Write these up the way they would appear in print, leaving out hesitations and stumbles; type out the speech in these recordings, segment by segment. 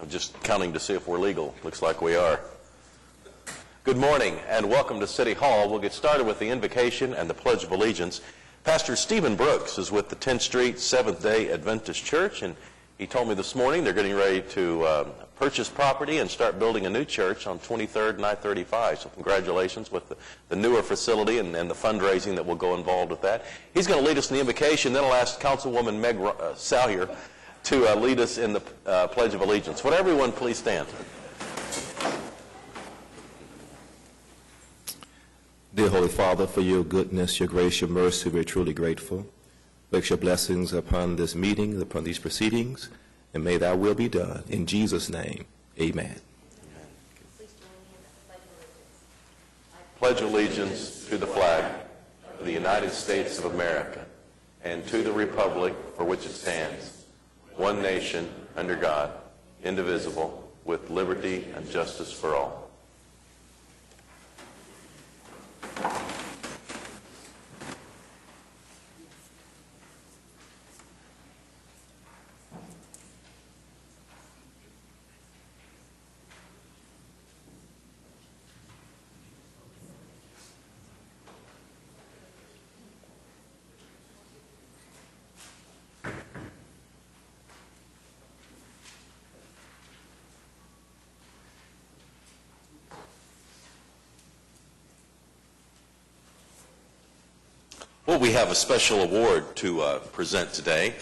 I'm just counting to see if we're legal. Looks like we are. Good morning and welcome to City Hall. We'll get started with the invocation and the Pledge of Allegiance. Pastor Stephen Brooks is with the 10th Street Seventh-day Adventist Church, and he told me this morning they're getting ready to purchase property and start building a new church on 23rd and I-35. So congratulations with the newer facility and the fundraising that will go involved with that. He's going to lead us in the invocation, then I'll ask Councilwoman Meg Salyer to lead us in the Pledge of Allegiance. Would everyone please stand? Dear Holy Father, for your goodness, your grace, your mercy, we're truly grateful. Make your blessings upon this meeting, upon these proceedings, and may thy will be done. In Jesus' name, amen. Pledge allegiance to the flag of the United States of America and to the republic for which it stands, one nation, under God, indivisible, with liberty and justice for all. Well, we have a special award to present today.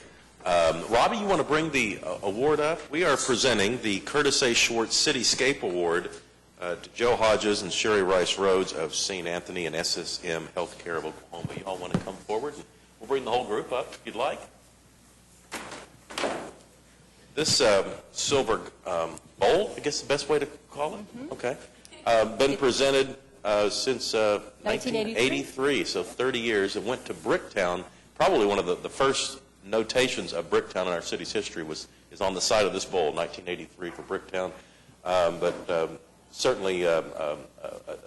Robbie, you want to bring the award up? We are presenting the Curtis A. Schwartz Cityscape Award to Joe Hodges and Sherry Rice Rhodes of St. Anthony and SSM Healthcare of Oklahoma. You all want to come forward? We'll bring the whole group up if you'd like. This silver bowl, I guess the best way to call it? Mm-hmm. Okay. Been presented since 1983, so 30 years. It went to Bricktown. Probably one of the first notations of Bricktown in our city's history is on the side of this bowl, 1983 for Bricktown. But certainly a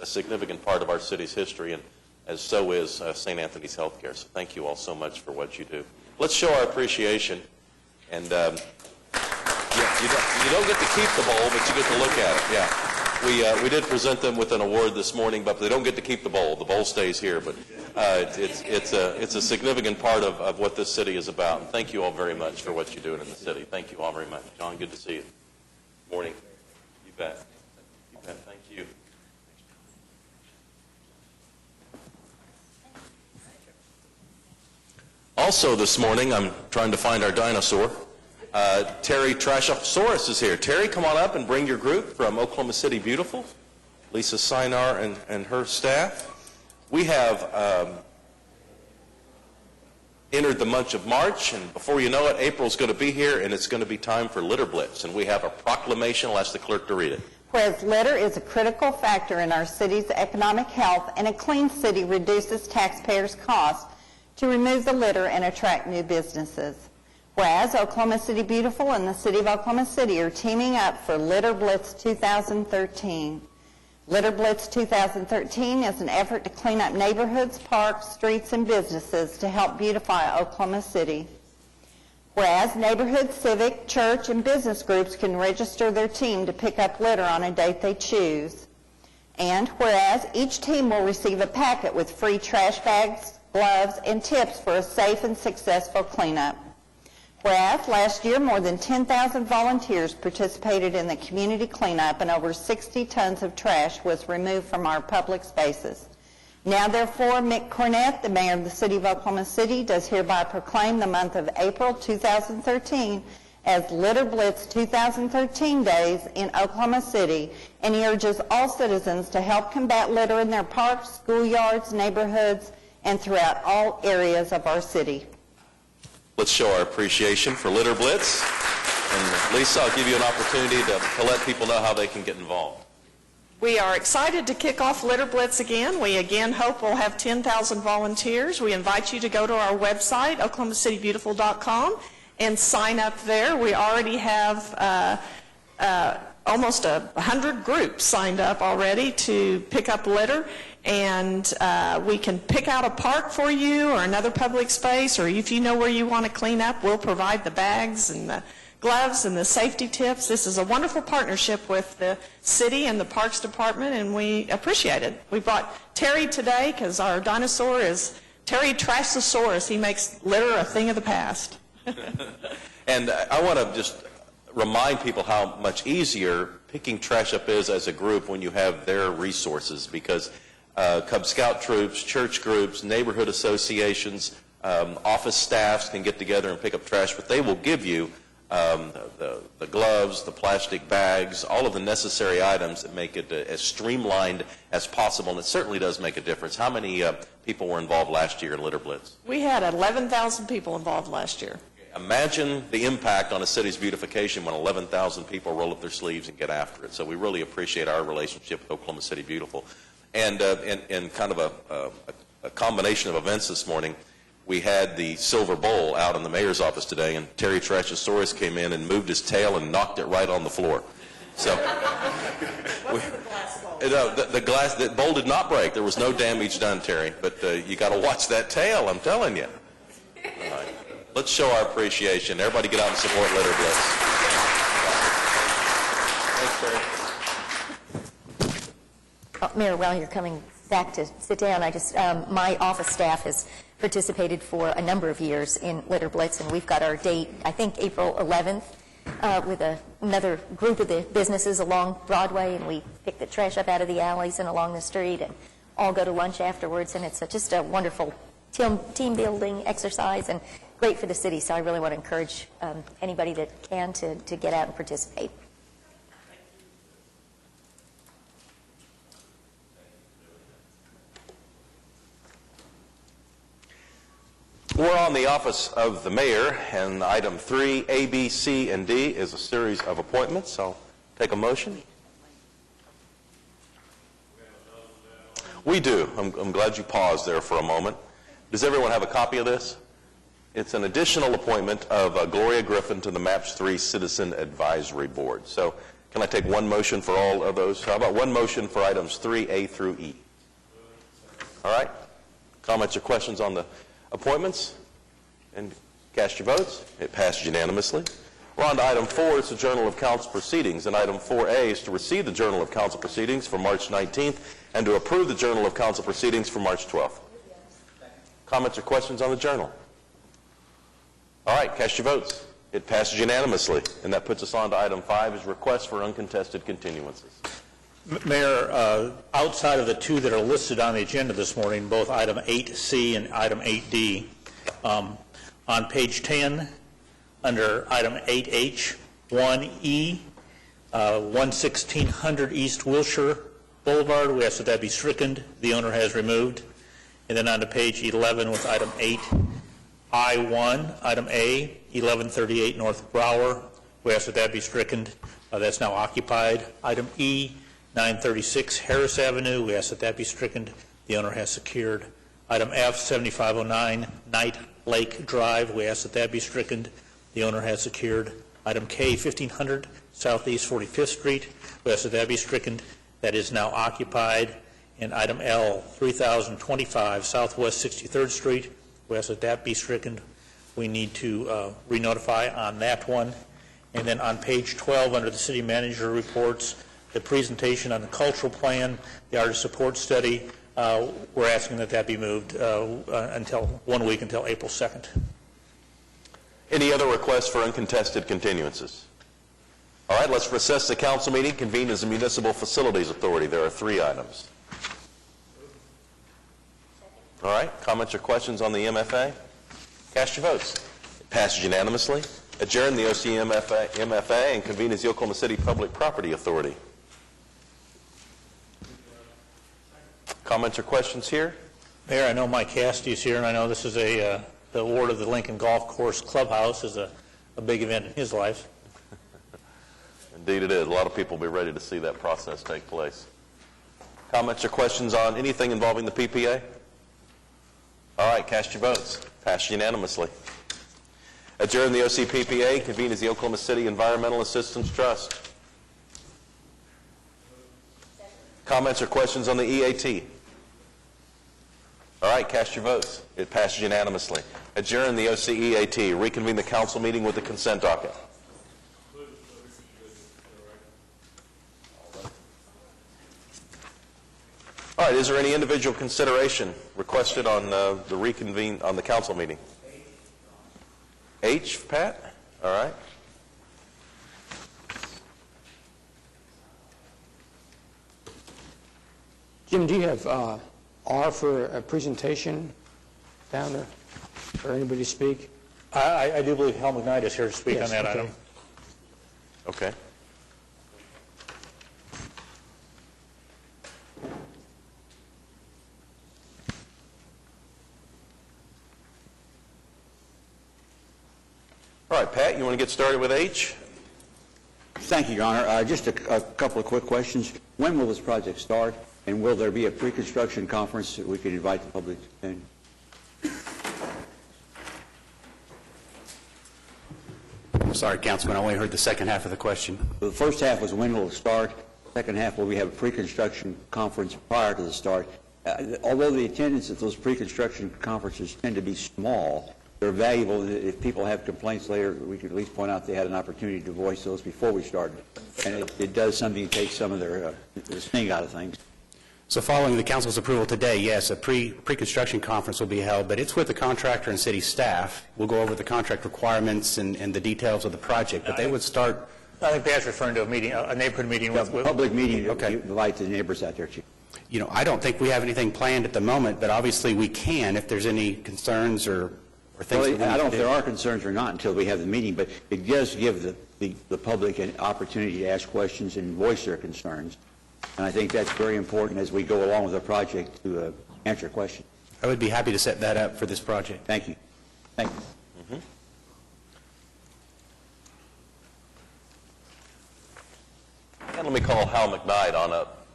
significant part of our city's history, and as so is St. Anthony's Healthcare. So thank you all so much for what you do. Let's show our appreciation. And you don't get to keep the bowl, but you get to look at it. Yeah. We did present them with an award this morning, but they don't get to keep the bowl. The bowl stays here, but it's a significant part of what this city is about. And thank you all very much for what you're doing in the city. Thank you all very much. John, good to see you. Morning. You bet. You bet. Thank you. Also this morning, I'm trying to find our dinosaur. Terry Trashosaurus is here. Terry, come on up and bring your group from Oklahoma City Beautiful. Lisa Sinar and her staff. We have entered the month of March, and before you know it, April's going to be here, and it's going to be time for Litter Blitz. And we have a proclamation. I'll ask the clerk to read it. Whereas litter is a critical factor in our city's economic health, and a clean city reduces taxpayers' costs to remove the litter and attract new businesses. Whereas Oklahoma City Beautiful and the City of Oklahoma City are teaming up for Litter Blitz 2013. Litter Blitz 2013 is an effort to clean up neighborhoods, parks, streets, and businesses to help beautify Oklahoma City. Whereas neighborhood, civic, church, and business groups can register their team to pick up litter on a date they choose. And whereas each team will receive a packet with free trash bags, gloves, and tips for a safe and successful cleanup. Whereas last year more than 10,000 volunteers participated in the community cleanup and over 60 tons of trash was removed from our public spaces. Now therefore, Mick Cornett, the mayor of the City of Oklahoma City, does hereby proclaim the month of April 2013 as Litter Blitz 2013 days in Oklahoma City, and he urges all citizens to help combat litter in their parks, schoolyards, neighborhoods, and throughout all areas of our city. Let's show our appreciation for Litter Blitz. And Lisa, I'll give you an opportunity to let people know how they can get involved. We are excited to kick off Litter Blitz again. We again hope we'll have 10,000 volunteers. We invite you to go to our website, oklahomacitybeautiful.com, and sign up there. We already have almost 100 groups signed up already to pick up litter. And we can pick out a park for you or another public space, or if you know where you want to clean up, we'll provide the bags and the gloves and the safety tips. This is a wonderful partnership with the city and the Parks Department, and we appreciate it. We brought Terry today because our dinosaur is Terry Trashosaurus. He makes litter a thing of the past. And I want to just remind people how much easier picking trash up is as a group when you have their resources, because Cub Scout troops, church groups, neighborhood associations, office staffs can get together and pick up trash, but they will give you the gloves, the plastic bags, all of the necessary items that make it as streamlined as possible, and it certainly does make a difference. How many people were involved last year in Litter Blitz? We had 11,000 people involved last year. Imagine the impact on a city's beautification when 11,000 people roll up their sleeves and get after it. So we really appreciate our relationship with Oklahoma City Beautiful. And in kind of a combination of events this morning, we had the Silver Bowl out in the mayor's office today, and Terry Trashosaurus came in and moved his tail and knocked it right on the floor. So the bowl did not break. There was no damage done, Terry. But you got to watch that tail, I'm telling you. All right. Let's show our appreciation. Everybody get out and support Litter Blitz. Thanks, Terry. Mayor, while you're coming back to sit down, my office staff has participated for a number of years in Litter Blitz, and we've got our date, I think, April 11th, with another group of the businesses along Broadway, and we pick the trash up out of the alleys and along the street, and all go to lunch afterwards, and it's just a wonderful team building exercise and great for the city. So I really want to encourage anybody that can to get out and participate. We're on the office of the mayor, and item 3, A, B, C, and D is a series of appointments. I'll take a motion. We do. I'm glad you paused there for a moment. Does everyone have a copy of this? It's an additional appointment of Gloria Griffin to the MAPS 3 Citizen Advisory Board. So can I take one motion for all of those? How about one motion for items 3A through E? All right. Comments or questions on the appointments? And cast your votes. It passed unanimously. We're on to item 4. It's the Journal of Council Proceedings. And item 4A is to receive the Journal of Council Proceedings for March 19th and to approve the Journal of Council Proceedings for March 12th. Comments or questions on the Journal? All right, cast your votes. It passes unanimously. And that puts us on to item 5, is requests for uncontested continuances. Mayor, outside of the two that are listed on the agenda this morning, both item 8C and item 8D, on page 10, under item 8H, 1E, 11600 East Wilshire Boulevard, we ask that that be stricken. The owner has removed. And then on to page 11 with item 8I1, item A, 1138 North Brower, we ask that that be stricken. That's now occupied. Item E, 936 Harris Avenue, we ask that that be stricken. The owner has secured. Item F, 7509 Night Lake Drive, we ask that that be stricken. The owner has secured. Item K, 1500 Southeast 45th Street, we ask that that be stricken. That is now occupied. And item L, 3025 Southwest 63rd Street, we ask that that be stricken. We need to re-notify on that one. And then on page 12, under the city manager reports, the presentation on the cultural plan, the artist support study, we're asking that that be moved until 1 week, until April 2nd. Any other requests for uncontested continuances? All right, let's recess the council meeting, convene as the Municipal Facilities Authority. There are 3 items. All right, comments or questions on the MFA? Cast your votes. It passes unanimously. Adjourn the OCMFA and convene as the Oklahoma City Public Property Authority. Comments or questions here? Mayor, I know Mike Cassidy is here, and I know this is the award of the Lincoln Golf Course Clubhouse is a big event in his life. Indeed it is. A lot of people will be ready to see that process take place. Comments or questions on anything involving the PPA? All right, cast your votes. Passed unanimously. Adjourn the OCPPA, convene as the Oklahoma City Environmental Assistance Trust. Comments or questions on the EAT? All right, cast your votes. It passes unanimously. Adjourn the OCEAT, reconvene the council meeting with the consent docket. is there any individual consideration requested on the reconvene on the council meeting? H, Pat? All right. Jim, do you have R for a presentation down there, or anybody to speak? I do believe Hal McKnight is here to speak on Yes, that okay. item. Okay. All right, Pat, you want to get started with H? Thank you, Your Honor. Just a couple of quick questions. When will this project start, and will there be a pre-construction conference that we could invite the public to attend? Sorry, Councilman, I only heard the second half of the question. The first half was when will it start. Second half, will we have a pre-construction conference prior to the start? Although the attendance at those pre-construction conferences tend to be small, they're valuable. If people have complaints later, we could at least point out they had an opportunity to voice those before we started. And it does something to take some of their sting out of things. So following the council's approval today, yes, a pre-construction conference will be held, but it's with the contractor and city staff. We'll go over the contract requirements and the details of the project, but they would start... I think Pat's referring to a meeting, a neighborhood meeting with... Public meeting, Okay. invite the neighbors out there, Chief. You know, I don't think we have anything planned at the moment, but obviously we can if there's any concerns or things that we need I don't know if to there do. are concerns or not until we have the meeting, but it does give the public an opportunity to ask questions and voice their concerns. And I think that's very important as we go along with the project to answer questions. I would be happy to set that up for this project. Thank you. Thank you. And let me call Hal McKnight on up.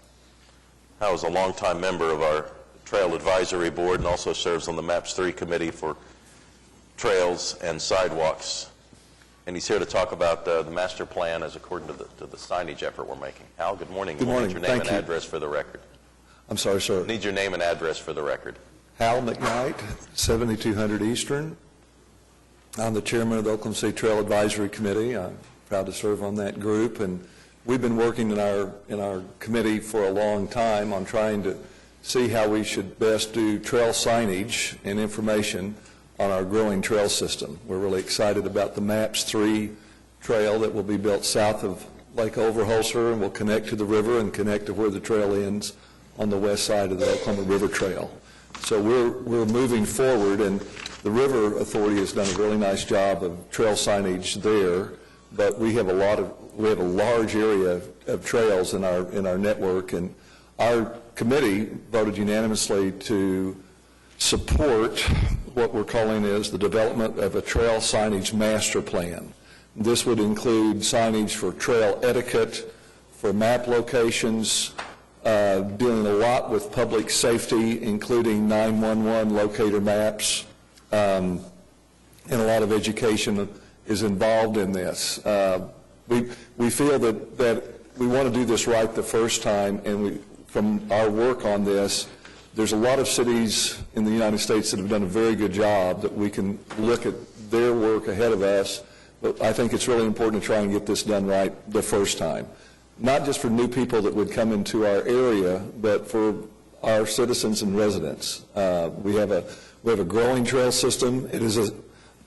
Hal is a longtime member of our Trail Advisory Board and also serves on the MAPS 3 Committee for Trails and Sidewalks. And he's here to talk about the master plan as according to the signage effort we're making. Hal, good morning. Good morning. Need your name Thank and you. address for the record. I'm sorry, sir. Need your name and address for the record. Hal McKnight, 7200 Eastern. I'm the chairman of the Oklahoma City Trail Advisory Committee. I'm proud to serve on that group, and we've been working in our committee for a long time on trying to see how we should best do trail signage and information on our growing trail system. We're really excited about the MAPS 3 trail that will be built south of Lake Overholser and will connect to the river and connect to where the trail ends on the west side of the Oklahoma River Trail. So we're moving forward, and the River Authority has done a really nice job of trail signage there, but we have a large area of trails in our network, and our committee voted unanimously to support what we're calling is the development of a trail signage master plan. This would include signage for trail etiquette, for map locations, dealing a lot with public safety, including 911 locator maps, and a lot of education is involved in this. We feel that we want to do this right the first time, and from our work on this, there's a lot of cities in the United States that have done a very good job that we can look at their work ahead of us, but I think it's really important to try and get this done right the first time. Not just for new people that would come into our area, but for our citizens and residents. We have a growing trail system. It is a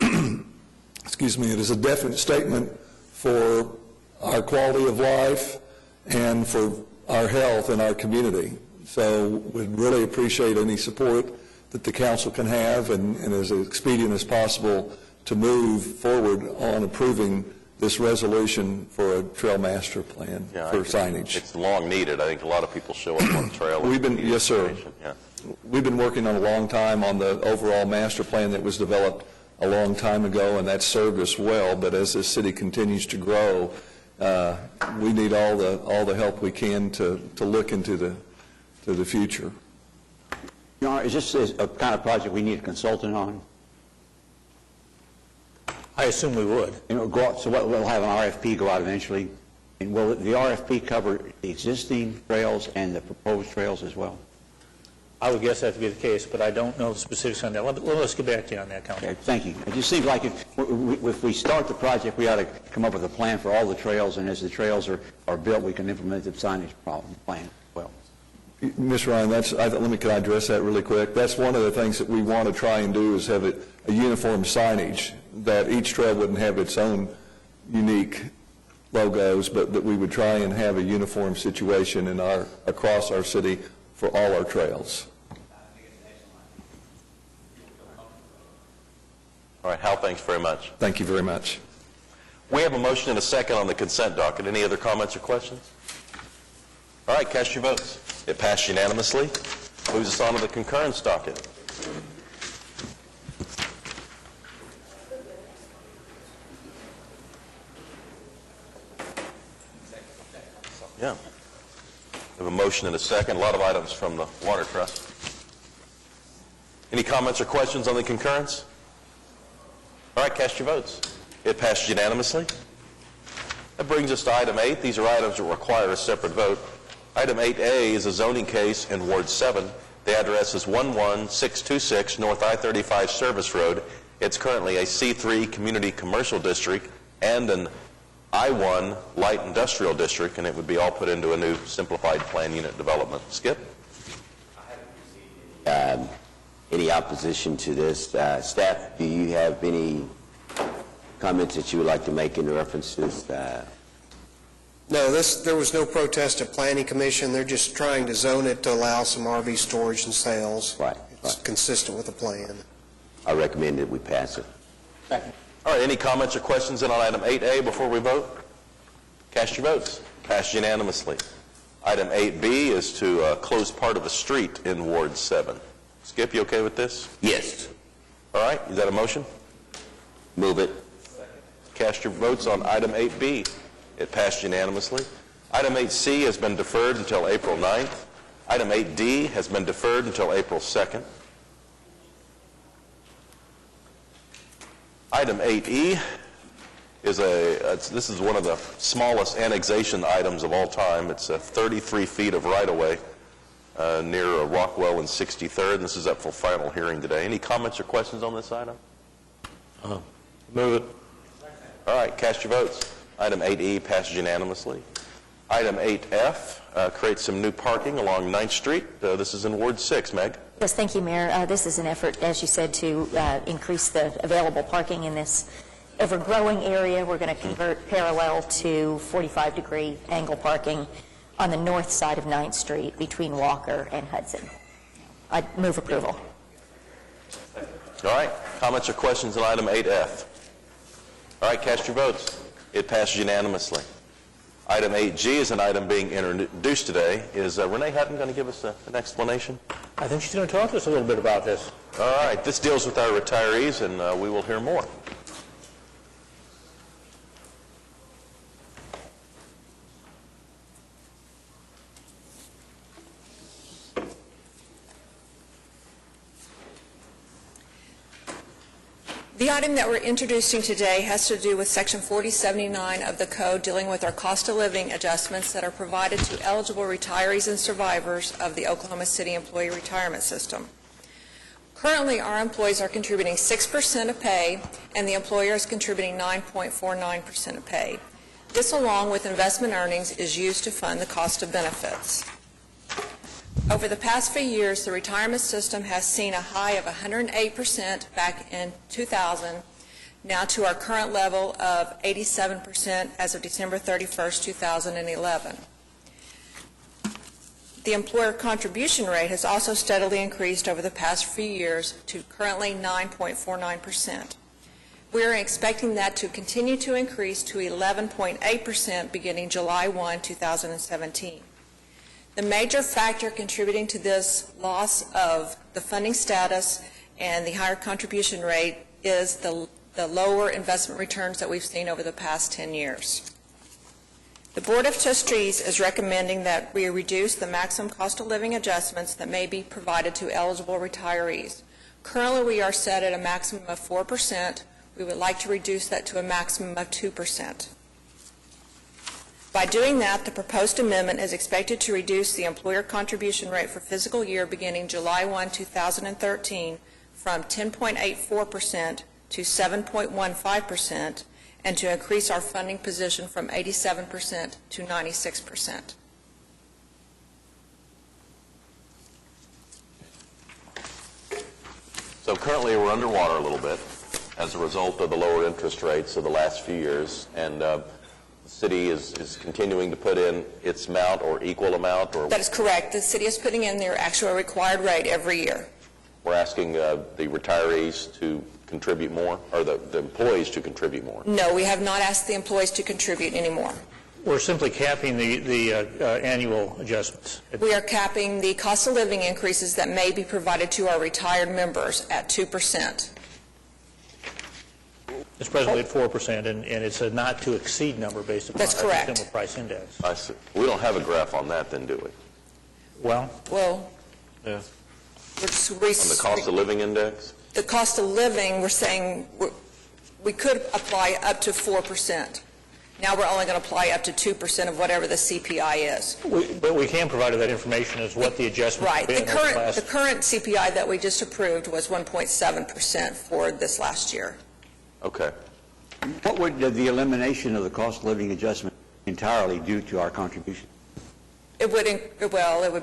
it is a definite statement for our quality of life and for our health in our community. So we'd really appreciate any support that the council can have and as expedient as possible to move forward on approving this resolution for a trail master plan for signage. It's long needed. I think a lot of people show up on the trail. Yes, sir. Yeah. We've been working on a long time on the overall master plan that was developed a long time ago, and that's served us well. But as this city continues to grow, we need all the help we can to look into the future. Your Honor, is this a kind of project we need a consultant on? I assume we would. So we'll have an RFP go out eventually, and will the RFP cover the existing trails and the proposed trails as well? I would guess that to be the case, but I don't know the specifics on that. Let's get back to you on that, Council. Okay, thank you. It just seems like if we start the project, we ought to come up with a plan for all the trails, and as the trails are built, we can implement the signage plan as well. Ms. Ryan, can I address that really quick? That's one of the things that we want to try and do is have a uniform signage, that each trail wouldn't have its own unique logos, but that we would try and have a uniform situation across our city for all our trails. All right, Hal, thanks very much. Thank you very much. We have a motion and a second on the consent docket. Any other comments or questions? All right, cast your votes. It passed unanimously. Moves us on to the concurrence docket. Yeah. We have a motion and a second. A lot of items from the Water Trust. Any comments or questions on the concurrence? All right, cast your votes. It passed unanimously. That brings us to item 8. These are items that require a separate vote. Item 8A is a zoning case in Ward 7. The address is 11626 North I-35 Service Road. It's currently a C3 Community Commercial District and an I-1 Light Industrial District, and it would be all put into a new simplified plan unit development. Skip? Any opposition to this? Staff, do you have any comments that you would like to make in reference to this? No, there was no protest at Planning Commission. They're just trying to zone it to allow some RV storage and sales. Right. It's consistent with the plan. I recommend that we pass it. All right, any comments or questions in on item 8A before we vote? Cast your votes. Passed unanimously. Item 8B is to close part of a street in Ward 7. Skip, you okay with this? Yes. All right, is that a motion? Move it. Cast your votes on item 8B. It passed unanimously. Item 8C has been deferred until April 9th. Item 8D has been deferred until April 2nd. Item 8E is this is one of the smallest annexation items of all time. It's 33 feet of right-of-way near Rockwell and 63rd. And this is up for final hearing today. Any comments or questions on this item? Move it. All right, cast your votes. Item 8E passes unanimously. Item 8F creates some new parking along 9th Street. This is in Ward 6. Meg? Yes, thank you, Mayor. This is an effort, as you said, to increase the available parking in this ever-growing area. We're going to convert parallel to 45-degree angle parking on the north side of 9th Street between Walker and Hudson. I move approval. All right, comments or questions on item 8F? All right, cast your votes. It passes unanimously. Item 8G is an item being introduced today. Is Renee Hutton going to give us an explanation? I think she's going to talk to us a little bit about this. All right, this deals with our retirees, and we will hear more. The item that we're introducing today has to do with Section 4079 of the Code dealing with our cost of living adjustments that are provided to eligible retirees and survivors of the Oklahoma City Employee Retirement System. Currently, our employees are contributing 6% of pay, and the employer is contributing 9.49% of pay. This, along with investment earnings, is used to fund the cost of benefits. Over the past few years, the retirement system has seen a high of 108% back in 2000, now to our current level of 87% as of December 31st, 2011. The employer contribution rate has also steadily increased over the past few years to currently 9.49%. We are expecting that to continue to increase to 11.8% beginning July 1, 2017. The major factor contributing to this loss of the funding status and the higher contribution rate is the lower investment returns that we've seen over the past 10 years. The Board of Trustees is recommending that we reduce the maximum cost of living adjustments that may be provided to eligible retirees. Currently, we are set at a maximum of 4%. We would like to reduce that to a maximum of 2%. By doing that, the proposed amendment is expected to reduce the employer contribution rate for fiscal year beginning July 1, 2013 from 10.84% to 7.15% and to increase our funding position from 87% to 96%. So currently, we're underwater a little bit as a result of the lower interest rates of the last few years, and the city is continuing to put in its amount or equal amount, or That is correct. The city is putting in their actual required rate every year. we're asking the retirees to contribute more, or the employees to contribute more. No, we have not asked the employees to contribute anymore. We're simply capping the annual adjustments. We are capping the cost of living increases that may be provided to our retired members at 2%. It's presently at 4%, and it's a not-to-exceed number based upon That's our correct. consumer price index. I see. We don't have a graph on that then, do we? Well, Well, Yeah. we're just On the cost of living index? the cost of living, we're saying we could apply up to 4%. Now we're only going to apply up to 2% of whatever the CPI is. but we can provide that information as what the adjustment Right. has been over the last... The current CPI that we just approved was 1.7% for this last year. Okay. What would the elimination of the cost of living adjustment entirely do to our contribution? It would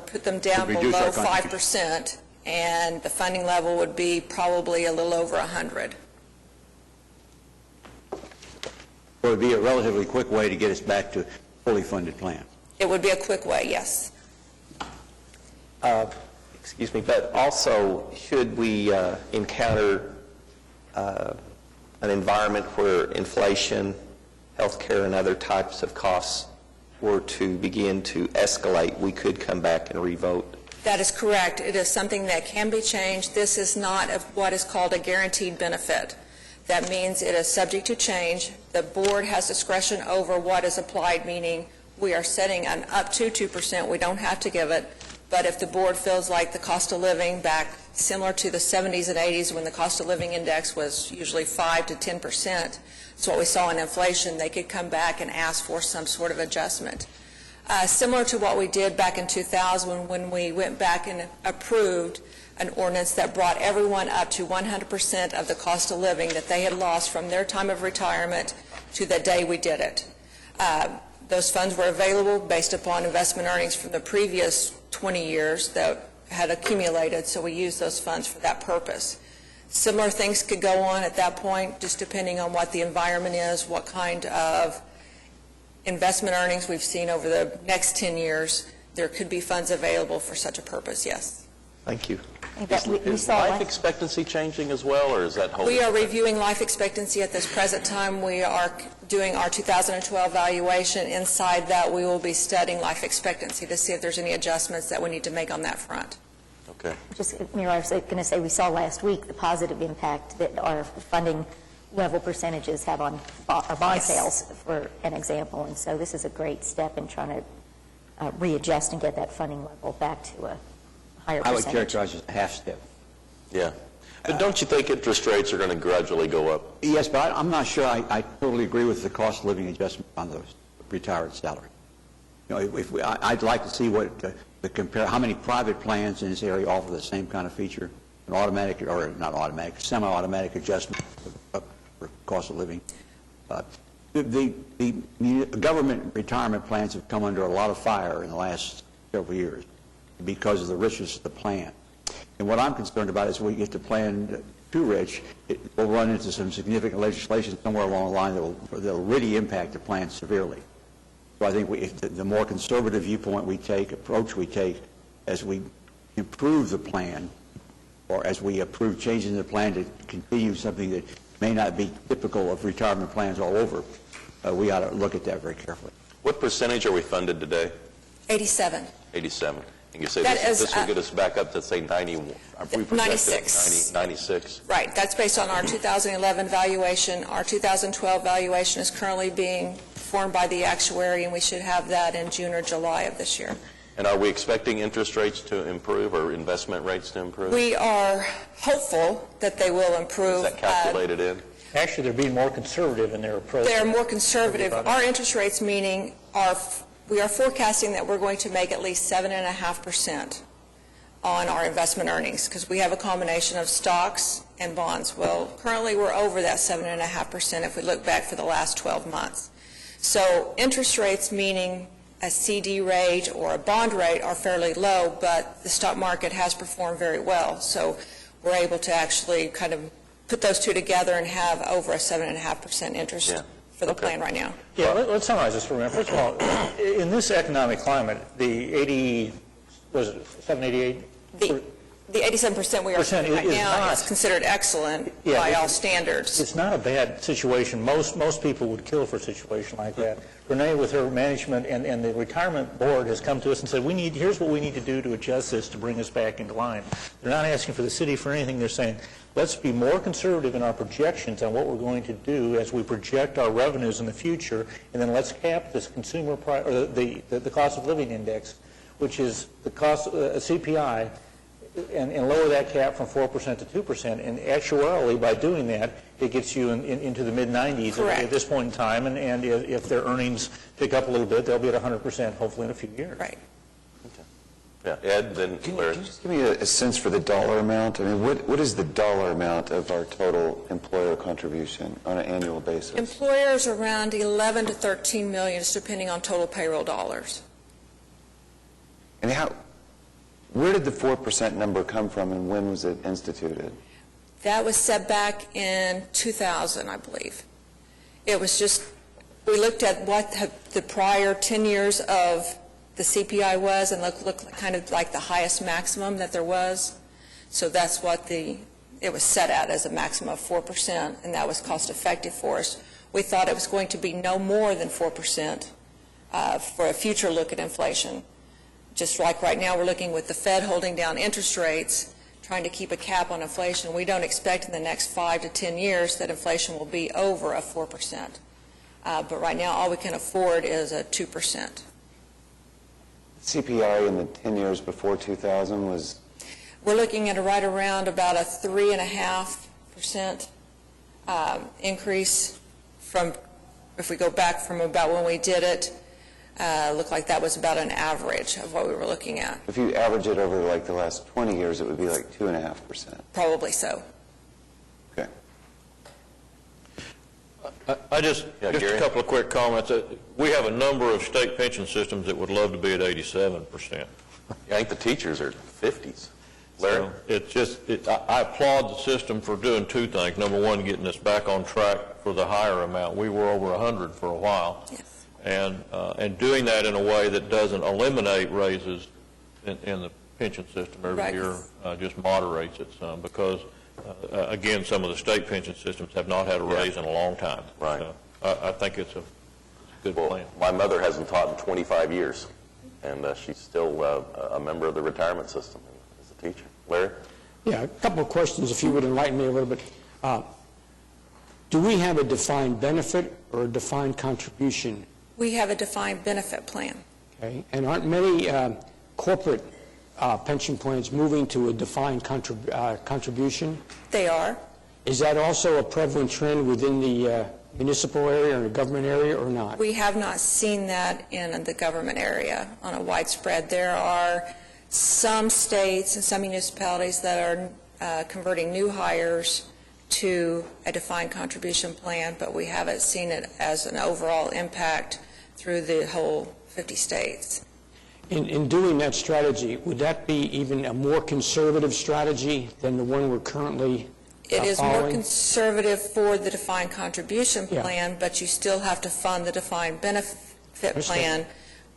put them down Would reduce below our contribution. 5%, and the funding level would be probably a little over 100. Or it would be a relatively quick way to get us back to fully funded plan? It would be a quick way, yes. Excuse me, but also, should we encounter an environment where inflation, healthcare, and other types of costs were to begin to escalate, we could come back and revote? That is correct. It is something that can be changed. This is not what is called a guaranteed benefit. That means it is subject to change. The board has discretion over what is applied, meaning we are setting an up to 2%. We don't have to give it. But if the board feels like the cost of living back similar to the 70s and 80s when the cost of living index was usually 5 to 10%, it's what we saw in inflation, they could come back and ask for some sort of adjustment. Similar to what we did back in 2000 when we went back and approved an ordinance that brought everyone up to 100% of the cost of living that they had lost from their time of retirement to the day we did it. Those funds were available based upon investment earnings from the previous 20 years that had accumulated, so we used those funds for that purpose. Similar things could go on at that point, just depending on what the environment is, what kind of investment earnings we've seen over the next 10 years. There could be funds available for such a purpose, yes. Thank you. Is life expectancy changing as well, or is that holding? We are reviewing life expectancy at this present time. We are doing our 2012 valuation. Inside that, we will be studying life expectancy to see if there's any adjustments that we need to make on that front. Okay. Mayor, I was going to say, we saw last week the positive impact that our funding level percentages have on our bond sales, for an example. And so this is a great step in trying to readjust and get that funding level back to a higher I percentage. would characterize it as a half step. Yeah. But don't you think interest rates are going to gradually go up? Yes, but I'm not sure I totally agree with the cost of living adjustment on those retired salary. You know, I'd like to see what compare how many private plans in this area offer the same kind of feature, an automatic or not automatic, semi-automatic adjustment for cost of living. The government retirement plans have come under a lot of fire in the last several years because of the richness of the plan. And what I'm concerned about is when we get the plan too rich, it will run into some significant legislation somewhere along the line that will really impact the plan severely. So I think the more conservative viewpoint approach we take as we improve the plan, or as we approve changes in the plan to continue something that may not be typical of retirement plans all over, we ought to look at that very carefully. What percentage are we funded today? 87. 87. And you say That this is, will get us back up to, say, 91. 96. 96. Right. That's based on our 2011 valuation. Our 2012 valuation is currently being formed by the actuary, and we should have that in June or July of this year. And are we expecting interest rates to improve or investment rates to improve? We are hopeful that they will improve. Is that calculated in? Actually, they're being more conservative in their approach. They're more conservative. Our interest rates, meaning we are forecasting that we're going to make at least 7.5% on our investment earnings, because we have a combination of stocks and bonds. Well, currently we're over that 7.5% if we look back for the last 12 months. So interest rates, meaning a CD rate or a bond rate, are fairly low, but the stock market has performed very well. So we're able to actually kind of put those two together and have over a 7.5% interest for the plan right now. Yeah, let's summarize this for a minute. First of all, in this economic climate, the 788? The 87% we are seeing right now is considered excellent by all standards. It's not a bad situation. Most people would kill for a situation like that. Renee, with her management and the retirement board, has come to us and said, here's what we need to do to adjust this to bring us back into line. They're not asking for the city for anything. They're saying, let's be more conservative in our projections on what we're going to do as we project our revenues in the future, and then let's cap this consumer or the cost of living index, which is the cost CPI, and lower that cap from 4% to 2%. And actuarially, by doing that, it gets you into the mid-90s at this point in time. And if their earnings pick up a little bit, they'll be at 100%, hopefully in a few years. Right. Yeah, Ed, then Larry. Can you just give me a sense for the dollar amount? I mean, what is the dollar amount of our total employer contribution on an annual basis? Employers around 11 to 13 million, just depending on total payroll dollars. And where did the 4% number come from, and when was it instituted? That was set back in 2000, I believe. It was just, we looked at what the prior 10 years of the CPI was, and looked kind of like the highest maximum that there was. So that's what it was set at, as a maximum of 4%, and that was cost effective for us. We thought it was going to be no more than 4% for a future look at inflation. Just like right now, we're looking with the Fed holding down interest rates, trying to keep a cap on inflation. We don't expect in the next 5 to 10 years that inflation will be over a 4%. But right now, all we can afford is a 2%. CPI in the 10 years before 2000 was? We're looking at right around about a 3.5% increase from, if we go back from about when we did it, looked like that was about an average of what we were looking at. If you average it over like the last 20 years, it would be like 2.5%. Probably so. Okay. Just a couple of quick comments. We have a number of state pension systems that would love to be at 87%. I think the teachers are 50s. Larry? So I applaud the system for doing two things. Number one, getting us back on track for the higher amount. We were over 100 for a while. Yes. And doing that in a way that doesn't eliminate raises in the pension system every year, just moderates it some, because again, some of the state pension systems have not had a raise in a long time. Right. So I think it's a good plan. My mother hasn't taught in 25 years, and she's still a member of the retirement system as a teacher. Larry? Yeah, a couple of questions, if you would enlighten me a little bit. Do we have a defined benefit or a defined contribution? We have a defined benefit plan. Okay, and aren't many corporate pension plans moving to a defined contribution? They are. Is that also a prevalent trend within the municipal area or the government area, or not? We have not seen that in the government area on a widespread. There are some states and some municipalities that are converting new hires to a defined contribution plan, but we haven't seen it as an overall impact through the whole 50 states. In doing that strategy, would that be even a more conservative strategy than the one we're currently It is following? more conservative for the defined contribution plan, but you still have to fund the defined benefit plan,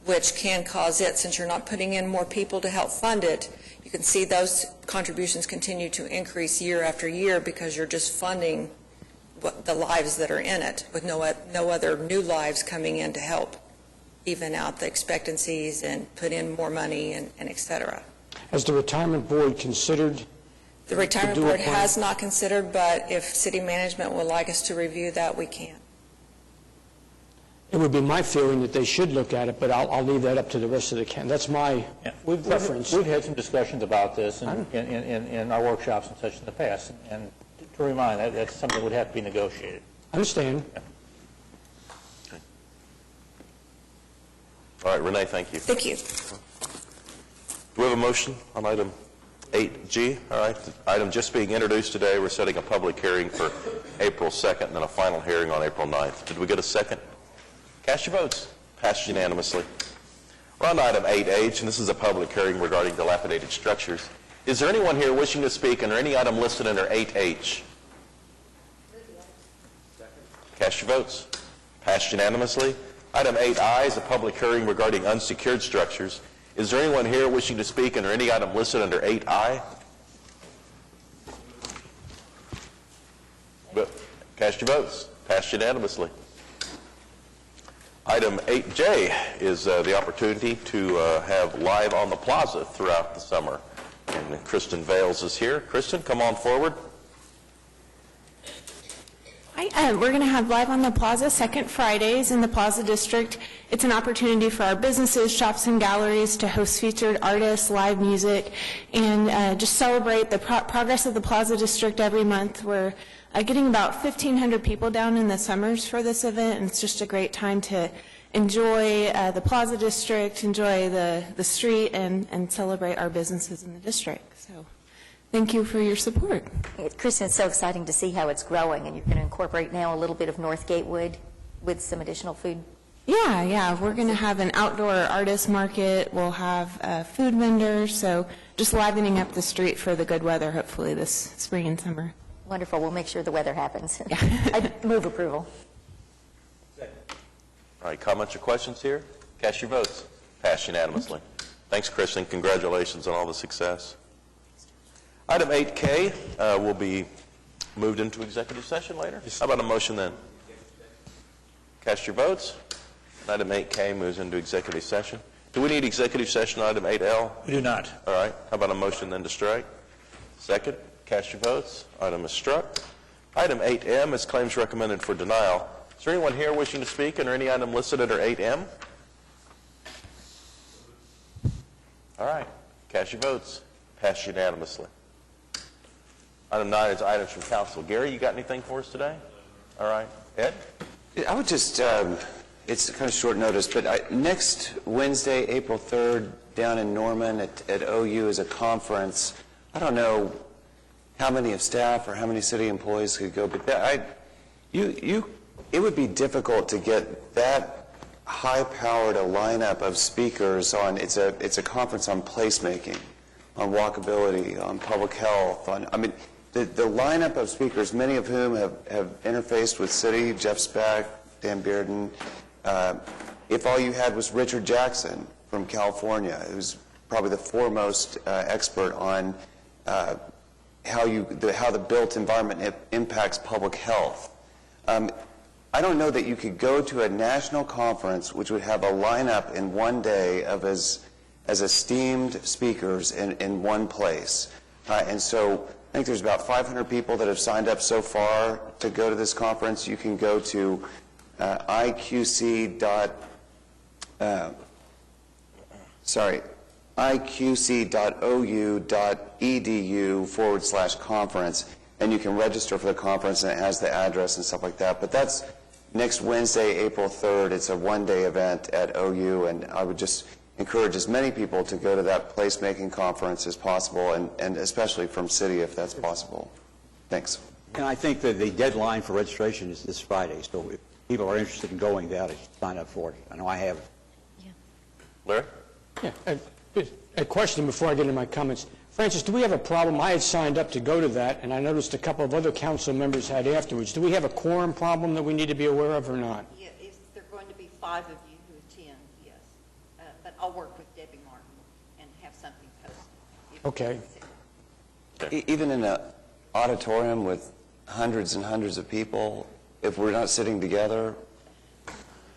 which can cause it, since you're not putting in more people to help fund it, you can see those contributions continue to increase year after year because you're just funding the lives that are in it with no other new lives coming in to help even out the expectancies and put in more money and et cetera. Has the retirement board considered? The retirement board has not considered, but if city management would like us to review that, we can. It would be my feeling that they should look at it, but I'll leave that up to the rest of the council. That's my preference. We've had some discussions about this in our workshops and such in the past, and to remind, that's something that would have to be negotiated. I understand. Yeah. All right, Renee, thank you. Thank you. Do we have a motion on item 8G? All right, the item just being introduced today, we're setting a public hearing for April 2nd and then a final hearing on April 9th. Did we get a second? Cast your votes. Passed unanimously. We're on to item 8H, and this is a public hearing regarding dilapidated structures. Is there anyone here wishing to speak under any item listed under 8H? Cast your votes. Passed unanimously. Item 8I is a public hearing regarding unsecured structures. Is there anyone here wishing to speak under any item listed under 8I? Cast your votes. Passed unanimously. Item 8J is the opportunity to have Live on the Plaza throughout the summer. And Kristen Vales is here. Kristen, come on forward. Hi, we're going to have Live on the Plaza second Fridays in the Plaza District. It's an opportunity for our businesses, shops, and galleries to host featured artists, live music, and just celebrate the progress of the Plaza District every month. We're getting about 1,500 people down in the summers for this event, and it's just a great time to enjoy the Plaza District, enjoy the street, and celebrate our businesses in the district. So thank you for your support. Kristen, it's so exciting to see how it's growing, and you're going to incorporate now a little bit of North Gatewood with some additional food. Yeah, we're going to have an outdoor artist market. We'll have food vendors, so just livening up the street for the good weather, hopefully, this spring and summer. Wonderful. We'll make sure the weather happens. I move approval. All right, comments or questions here? Cast your votes. Passed unanimously. Thanks, Kristen. Congratulations on all the success. Item 8K will be moved into executive session later. How about a motion then? Cast your votes. Item 8K moves into executive session. Do we need executive session on item 8L? We do not. All right. How about a motion then to strike? Second. Cast your votes. Item is struck. Item 8M is claims recommended for denial. Is there anyone here wishing to speak under any item listed under 8M? All right. Cast your votes. Passed unanimously. Item 9 is items from council. Gary, you got anything for us today? All right. Ed? I would just, it's kind of short notice, but next Wednesday, April 3rd, down in Norman at OU is a conference. I don't know how many of staff or how many city employees could go, but it would be difficult to get that high-powered a lineup of speakers on. It's a conference on placemaking, on walkability, on public health. The lineup of speakers, many of whom have interfaced with city, Jeff Spack, Dan Bearden. If all you had was Richard Jackson from California, who's probably the foremost expert on how the built environment impacts public health. I don't know that you could go to a national conference which would have a lineup in one day of as esteemed speakers in one place. And so I think there's about 500 people that have signed up so far to go to this conference. You can go to iqc.ou.edu/conference, and you can register for the conference, and it has the address and stuff like that. But that's next Wednesday, April 3rd. It's a one-day event at OU, and I would just encourage as many people to go to that placemaking conference as possible, and especially from city if that's possible. Thanks. And I think that the deadline for registration is this Friday, so if people are interested in going, they ought to sign up for it. I know I have. Larry? Yeah, a question before I get into my comments. Francis, do we have a problem? I had signed up to go to that, and I noticed a couple of other council members had afterwards. Do we have a quorum problem that we need to be aware of or not? Yeah, if there are going to be 5 of you who attend, yes. But I'll work with Debbie Martin and have something posted. Okay. Even in an auditorium with hundreds and hundreds of people, if we're not sitting together?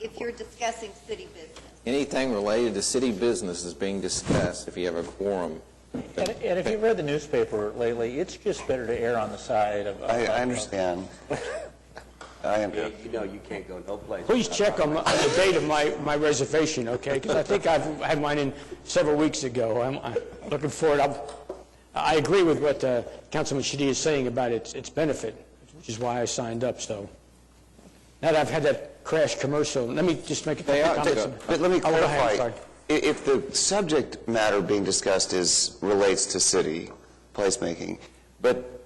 If you're discussing city business. Anything related to city business is being discussed if you have a quorum. And if you've read the newspaper lately, it's just better to err on the side of... I understand. You know you can't go no place. Please check on the date of my reservation, okay? Because I think I've had mine in several weeks ago. I'm looking forward. I agree with what Councilman Shadid is saying about its benefit, which is why I signed up. So now that I've had that crash commercial, let me just make a couple comments. But let me clarify. Sorry. If the subject matter being discussed relates to city placemaking, but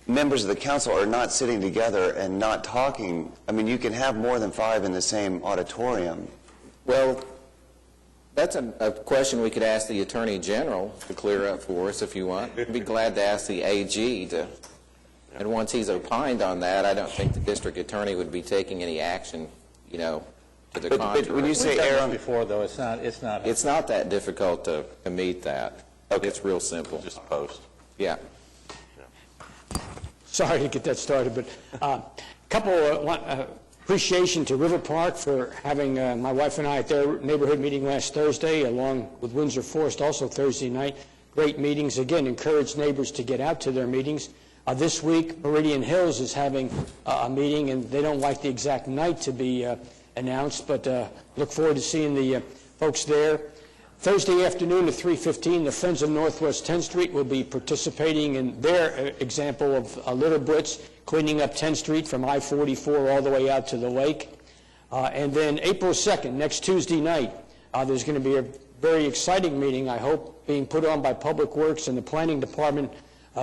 members of the council are not sitting together and not talking, I mean, you can have more than 5 in the same auditorium. Well, That's a question we could ask the Attorney General to clear up for us if you want. I'd be glad to ask the AG to, and once he's opined on that, I don't think the district attorney would be taking any action, to the contrary. But when you say error before, though, it's not. It's not that difficult to meet that. Okay. It's real simple. Just a post. Yeah. Sorry to get that started, but a couple appreciation to River Park for having my wife and I at their neighborhood meeting last Thursday, along with Windsor Forest also Thursday night. Great meetings. Again, encourage neighbors to get out to their meetings. This week, Meridian Hills is having a meeting, and they don't like the exact night to be announced, but look forward to seeing the folks there. Thursday afternoon at 3:15, the Friends of Northwest 10th Street will be participating in their example of a litter blitz, cleaning up 10th Street from I-44 all the way out to the lake. And then April 2nd, next Tuesday night, there's going to be a very exciting meeting, I hope, being put on by Public Works and the Planning Department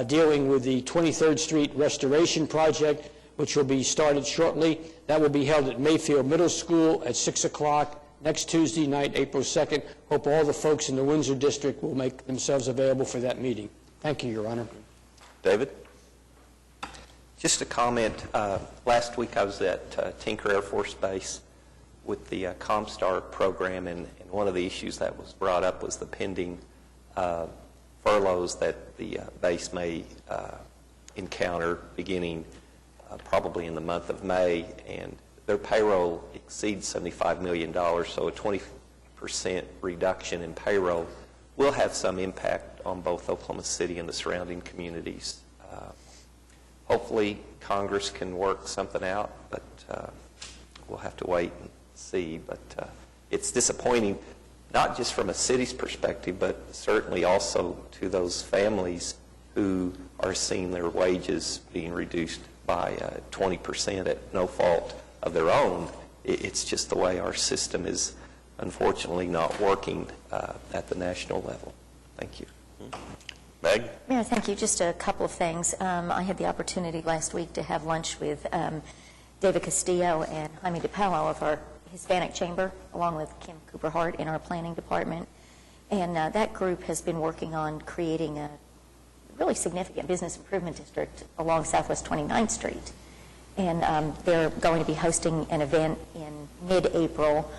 dealing with the 23rd Street Restoration Project, which will be started shortly. That will be held at Mayfield Middle School at 6 o'clock. Next Tuesday night, April 2nd. Hope all the folks in the Windsor District will make themselves available for that meeting. Thank you, Your Honor. David? Just a comment. Last week I was at Tinker Air Force Base with the Comstar program, and one of the issues that was brought up was the pending furloughs that the base may encounter beginning probably in the month of May, and their payroll exceeds $75 million, so a 20% reduction in payroll will have some impact on both Oklahoma City and the surrounding communities. Hopefully, Congress can work something out, but we'll have to wait and see. But it's disappointing, not just from a city's perspective, but certainly also to those families who are seeing their wages being reduced by 20% at no fault of their own. It's just the way our system is unfortunately not working at the national level. Thank you. Meg? Mayor, thank you. Just a couple of things. I had the opportunity last week to have lunch with David Castillo and Jaime DePello of our Hispanic Chamber, along with Kim Cooper Hart in our planning department. And that group has been working on creating a really significant business improvement district along Southwest 29th Street. And they're going to be hosting an event in mid-April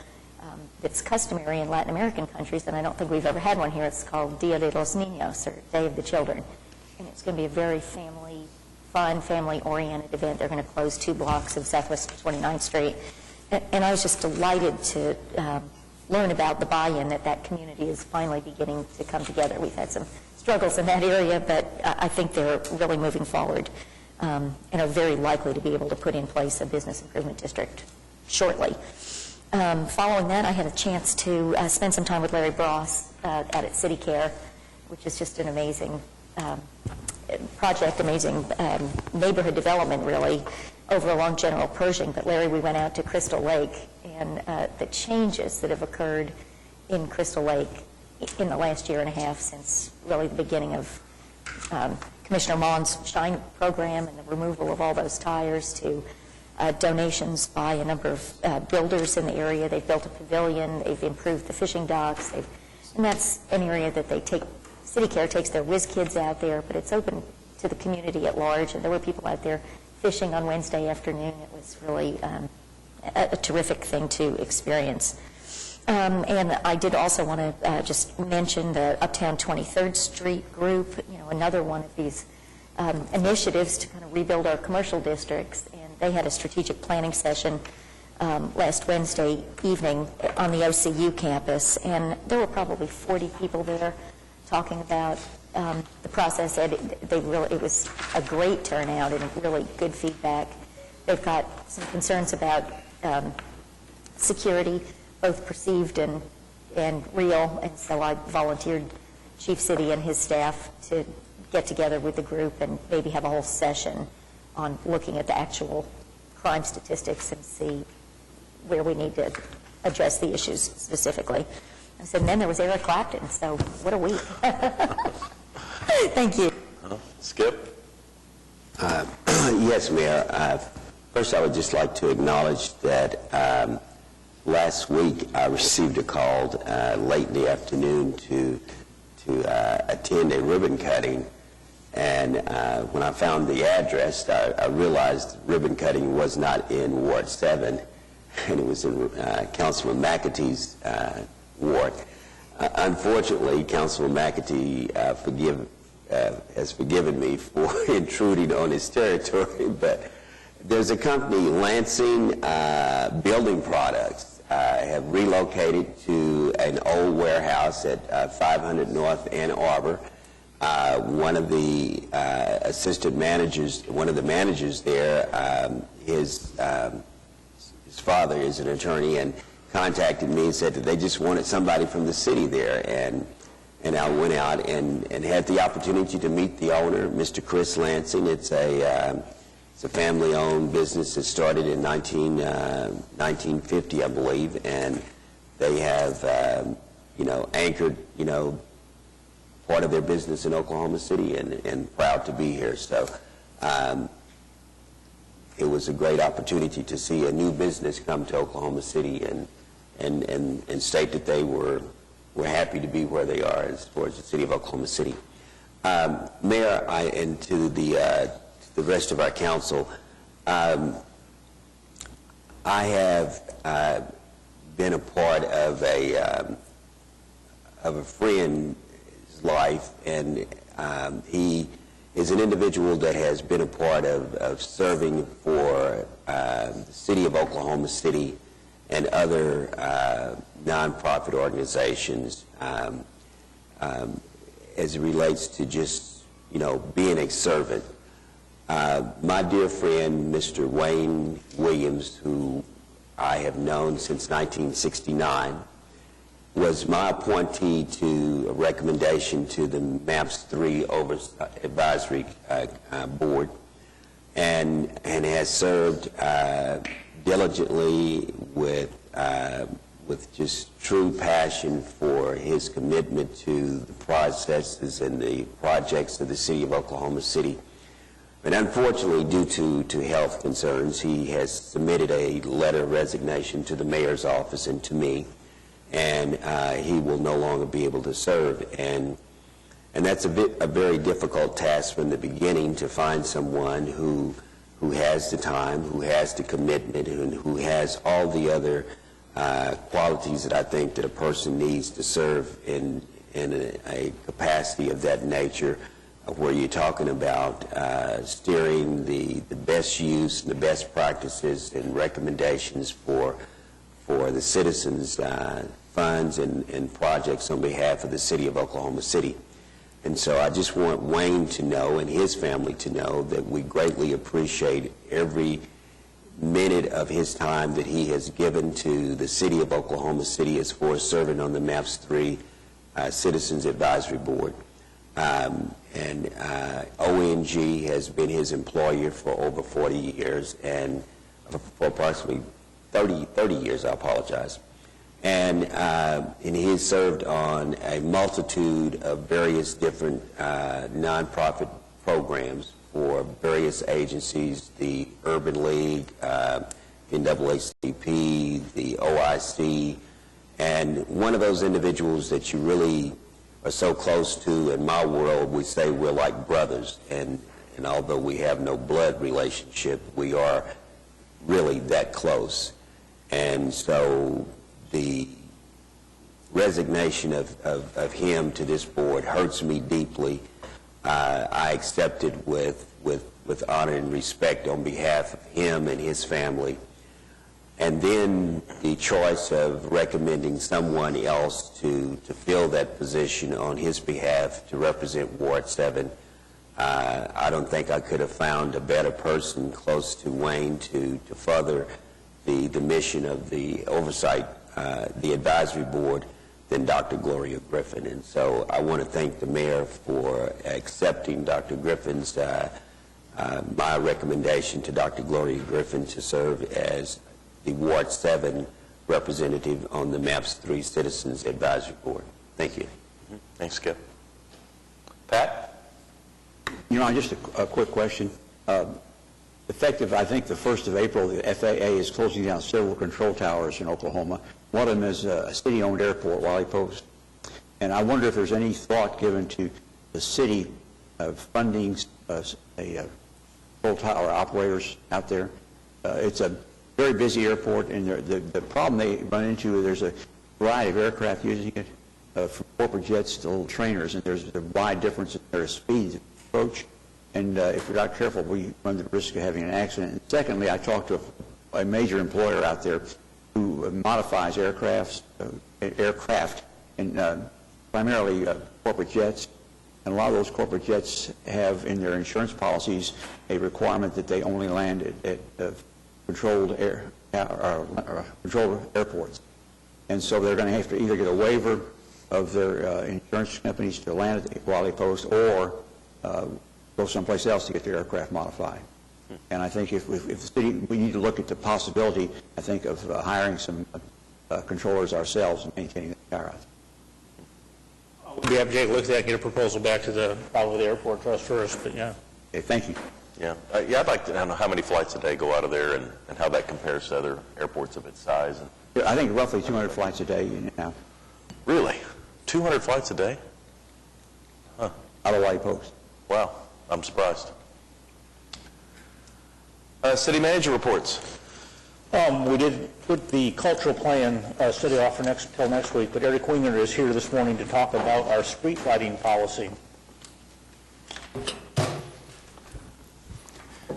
that's customary in Latin American countries, and I don't think we've ever had one here. It's called Dia de los Niños, or Day of the Children. And it's going to be a very fun, family-oriented event. They're going to close 2 blocks of Southwest 29th Street. And I was just delighted to learn about the buy-in that community is finally beginning to come together. We've had some struggles in that area, but I think they're really moving forward. And are very likely to be able to put in place a business improvement district shortly. Following that, I had a chance to spend some time with Larry Bross out at City Care, which is just an amazing project, amazing neighborhood development, really, over along General Pershing. But Larry, we went out to Crystal Lake, and the changes that have occurred in Crystal Lake in the last year and a half since really the beginning of Commissioner Mond's Shine program and the removal of all those tires to donations by a number of builders in the area. They've built a pavilion, they've improved the fishing docks, and that's an area that they take, City Care takes their whiz kids out there, but it's open to the community at large, and there were people out there fishing on Wednesday afternoon. It was really a terrific thing to experience. And I did also want to just mention the Uptown 23rd Street group, another one of these initiatives to kind of rebuild our commercial districts. And they had a strategic planning session last Wednesday evening on the OCU campus. And there were probably 40 people there talking about the process. It was a great turnout and really good feedback. They've got some concerns about security, both perceived and real, and so I volunteered Chief City and his staff to get together with the group and maybe have a whole session on looking at the actual crime statistics and see where we need to address the issues specifically. And so then there was Eric Clapton, so what a week. Thank you. Skip? Yes, Mayor. First, I would just like to acknowledge that last week I received a call late in the afternoon to attend a ribbon cutting, and when I found the address, I realized ribbon cutting was not in Ward 7, and it was in Councilman McAtee's ward. Unfortunately, Councilman McAtee has forgiven me for intruding on his territory, but there's a company, Lansing Building Products, have relocated to an old warehouse at 500 North Ann Arbor. One of the assistant managers, one of the managers there, his father is an attorney, and contacted me and said that they just wanted somebody from the city there, and I went out and had the opportunity to meet the owner, Mr. Chris Lansing. It's a family-owned business that started in 1950, I believe, and they have, anchored, part of their business in Oklahoma City, and proud to be here. So it was a great opportunity to see a new business come to Oklahoma City and state that they were happy to be where they are as far as the city of Oklahoma City. Mayor, and to the rest of our council, I have been a part of a friend's life, and he is an individual that has been a part of serving for the city of Oklahoma City and other nonprofit organizations as it relates to just, being a servant. My dear friend, Mr. Wayne Williams, who I have known since 1969, was my appointee to a recommendation to the MAPS 3 Advisory Board, and has served diligently with just true passion for his commitment to the processes and the projects of the city of Oklahoma City. But unfortunately, due to health concerns, he has submitted a letter of resignation to the mayor's office and to me, and he will no longer be able to serve. And that's a very difficult task from the beginning, to find someone who has the time, who has the commitment, and who has all the other qualities that I think that a person needs to serve in a capacity of that nature, where you're talking about steering the best use and the best practices and recommendations for the citizens' funds and projects on behalf of the city of Oklahoma City. And so I just want Wayne to know, and his family to know, that we greatly appreciate every minute of his time that he has given to the city of Oklahoma City as far as serving on the MAPS 3 Citizens Advisory Board. And ONG has been his employer for over 40 years, and for approximately 30 years, I apologize. And he has served on a multitude of various different nonprofit programs for various agencies, the Urban League, NAACP, the OIC, and one of those individuals that you really are so close to. In my world, we say we're like brothers, and although we have no blood relationship, we are really that close. And so the resignation of him to this board hurts me deeply. I accept it with honor and respect on behalf of him and his family. And then the choice of recommending someone else to fill that position on his behalf to represent Ward 7. I don't think I could have found a better person close to Wayne to further the mission of the oversight, the advisory board, than Dr. Gloria Griffin. And so I want to thank the mayor for accepting Dr. Griffin's, my recommendation to Dr. Gloria Griffin to serve as the Ward 7 representative on the MAPS 3 Citizens Advisory Board. Thank you. Thanks, Skip. Pat? Just a quick question. Effective, I think, the 1st of April, the FAA is closing down several control towers in Oklahoma. One of them is a city-owned airport, Wally Post. And I wonder if there's any thought given to the city funding control tower operators out there. It's a very busy airport, and the problem they run into, there's a variety of aircraft using it, from corporate jets to little trainers, and there's a wide difference in their speeds of approach. And if you're not careful, we run the risk of having an accident. And secondly, I talked to a major employer out there who modifies aircraft and primarily corporate jets. And a lot of those corporate jets have in their insurance policies a requirement that they only land at controlled airports. And so they're going to have to either get a waiver of their insurance companies to land at the Wally Post or go someplace else to get their aircraft modified. And I think if the city, we need to look at the possibility, I think, of hiring some controllers ourselves and maintaining the sky routes. We'll be happy to take a look at that and get a proposal back to probably the airport trust first, but yeah. Okay, thank you. Yeah, I'd like to know how many flights a day go out of there and how that compares to other airports of its size. I think roughly 200 flights a day now. Really? 200 flights a day? Huh. Out of Wally Post. Wow, I'm surprised. City manager reports. We did put the cultural plan study off for till next week, but Eric Winger is here this morning to talk about our street lighting policy.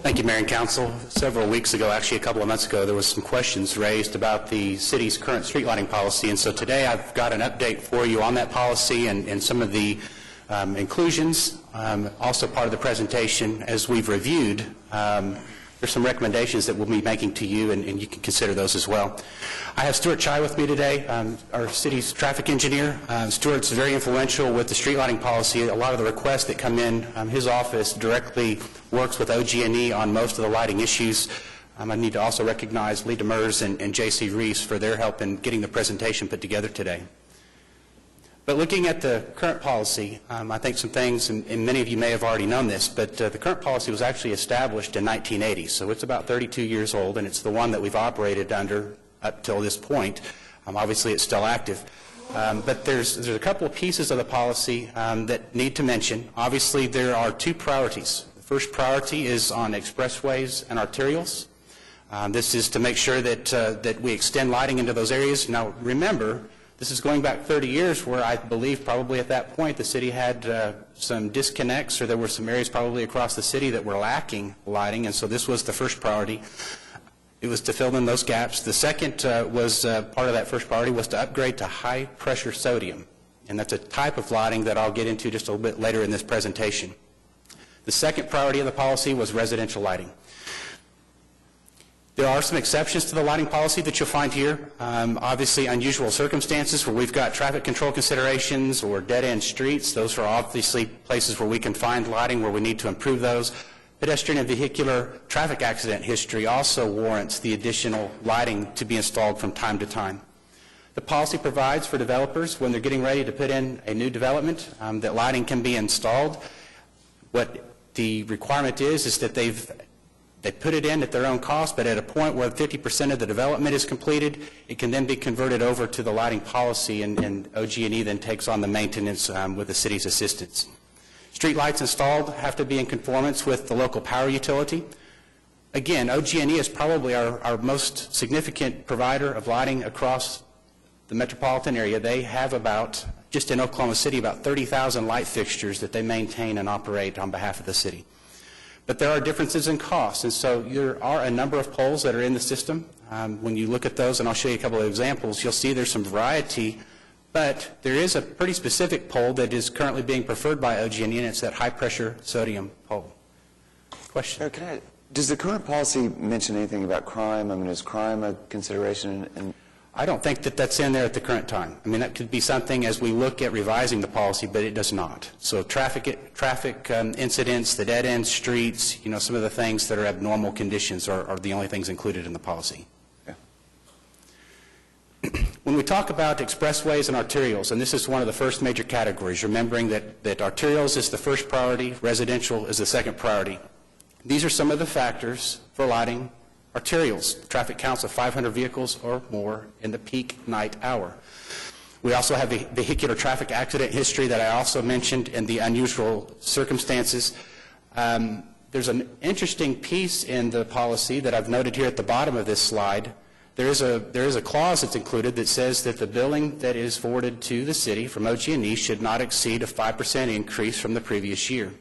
Thank you, Mayor and Council. Several weeks ago, actually a couple of months ago, there was some questions raised about the city's current street lighting policy, and so today I've got an update for you on that policy and some of the inclusions. Also part of the presentation, as we've reviewed, there's some recommendations that we'll be making to you, and you can consider those as well. I have Stuart Chai with me today, our city's traffic engineer. Stuart's very influential with the street lighting policy. A lot of the requests that come in, his office directly works with OG&E on most of the lighting issues. I need to also recognize Lee Demers and J.C. Reese for their help in getting the presentation put together today. But looking at the current policy, I think some things, and many of you may have already known this, but the current policy was actually established in 1980, so it's about 32 years old, and it's the one that we've operated under up till this point. Obviously, it's still active. But there's a couple of pieces of the policy that need to mention. Obviously, there are two priorities. The first priority is on expressways and arterials. This is to make sure that we extend lighting into those areas. Now, remember, this is going back 30 years where I believe probably at that point the city had some disconnects, or there were some areas probably across the city that were lacking lighting, and so this was the first priority. It was to fill in those gaps. The second was part of that first priority was to upgrade to high-pressure sodium, and that's a type of lighting that I'll get into just a little bit later in this presentation. The second priority of the policy was residential lighting. There are some exceptions to the lighting policy that you'll find here. Obviously, unusual circumstances where we've got traffic control considerations or dead-end streets. Those are obviously places where we can find lighting where we need to improve those. Pedestrian and vehicular traffic accident history also warrants the additional lighting to be installed from time to time. The policy provides for developers when they're getting ready to put in a new development that lighting can be installed. What the requirement is that they put it in at their own cost, but at a point where 50% of the development is completed, it can then be converted over to the lighting policy, and OG&E then takes on the maintenance with the city's assistance. Street lights installed have to be in conformance with the local power utility. Again, OG&E is probably our most significant provider of lighting across the metropolitan area. They have about, just in Oklahoma City, about 30,000 light fixtures that they maintain and operate on behalf of the city. But there are differences in costs, and so there are a number of poles that are in the system. When you look at those, and I'll show you a couple of examples, you'll see there's some variety, but there is a pretty specific pole that is currently being preferred by OG&E, and it's that high-pressure sodium pole. Question? Does the current policy mention anything about crime? I mean, is crime a consideration? I don't think that that's in there at the current time. I mean, that could be something as we look at revising the policy, but it does not. So traffic incidents, the dead-end streets, some of the things that are abnormal conditions are the only things included in the policy. Yeah. When we talk about expressways and arterials, and this is one of the first major categories, remembering that arterials is the first priority, residential is the second priority. These are some of the factors for lighting arterials, traffic counts of 500 vehicles or more in the peak night hour. We also have the vehicular traffic accident history that I also mentioned and the unusual circumstances. There's an interesting piece in the policy that I've noted here at the bottom of this slide. There is a clause that's included that says that the billing that is forwarded to the city from OG&E should not exceed a 5% increase from the previous year.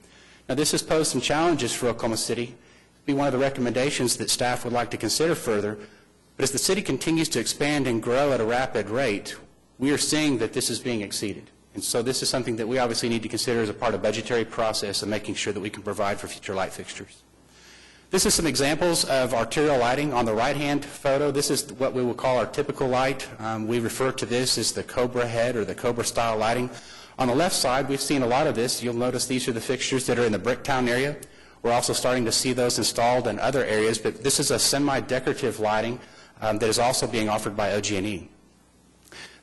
Now, this has posed some challenges for Oklahoma City. It'd be one of the recommendations that staff would like to consider further. But as the city continues to expand and grow at a rapid rate, we are seeing that this is being exceeded. And so this is something that we obviously need to consider as a part of budgetary process and making sure that we can provide for future light fixtures. This is some examples of arterial lighting. On the right-hand photo, this is what we will call our typical light. We refer to this as the Cobra head or the Cobra style lighting. On the left side, we've seen a lot of this. You'll notice these are the fixtures that are in the Bricktown area. We're also starting to see those installed in other areas, but this is a semi-decorative lighting that is also being offered by OG&E.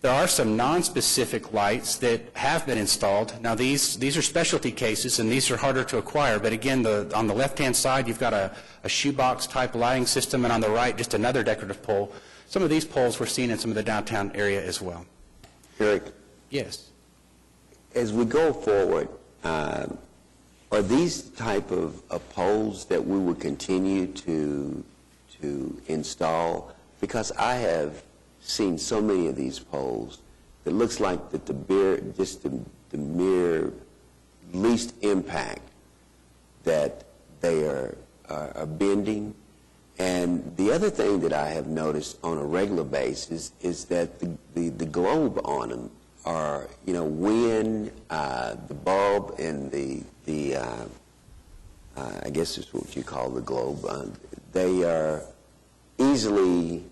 There are some non-specific lights that have been installed. Now, these are specialty cases, and these are harder to acquire. But again, on the left-hand side, you've got a shoebox-type lighting system, and on the right, just another decorative pole. Some of these poles were seen in some of the downtown area as well. Eric? Yes. As we go forward, are these type of poles that we will continue to install? Because I have seen so many of these poles, it looks like that the mere least impact that they are bending. And the other thing that I have noticed on a regular basis is that the globe on them are, when the bulb and the I guess it's what you call the globe, they are easily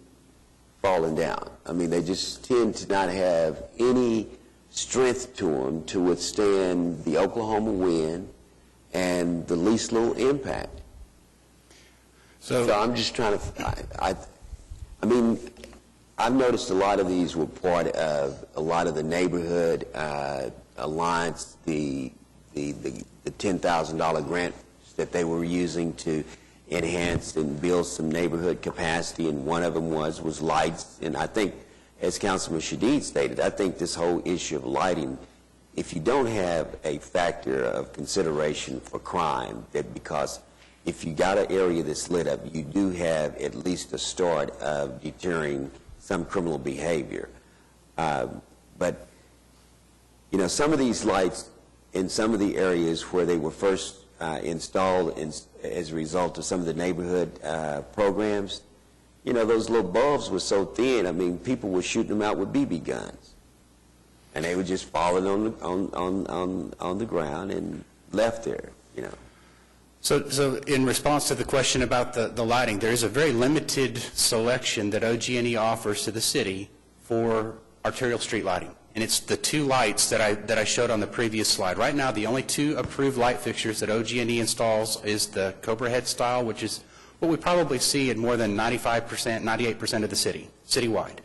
falling down. I mean, they just tend to not have any strength to them to withstand the Oklahoma wind and the least little impact. So I'm just trying to, I mean, I've noticed a lot of these were part of a lot of the neighborhood alliance, the $10,000 grant that they were using to enhance and build some neighborhood capacity, and one of them was lights. And I think, as Councilman Shadid stated, I think this whole issue of lighting, if you don't have a factor of consideration for crime, that because if you got an area that's lit up, you do have at least a start of deterring some criminal behavior. But, some of these lights in some of the areas where they were first installed as a result of some of the neighborhood programs, those little bulbs were so thin, I mean, people were shooting them out with BB guns. And they were just falling on the ground and left there, So in response to the question about the lighting, there is a very limited selection that OG&E offers to the city for arterial street lighting. And it's the two lights that I showed on the previous slide. Right now, the only two approved light fixtures that OG&E installs is the Cobra head style, which is what we probably see in more than 95%, 98% of the city, citywide.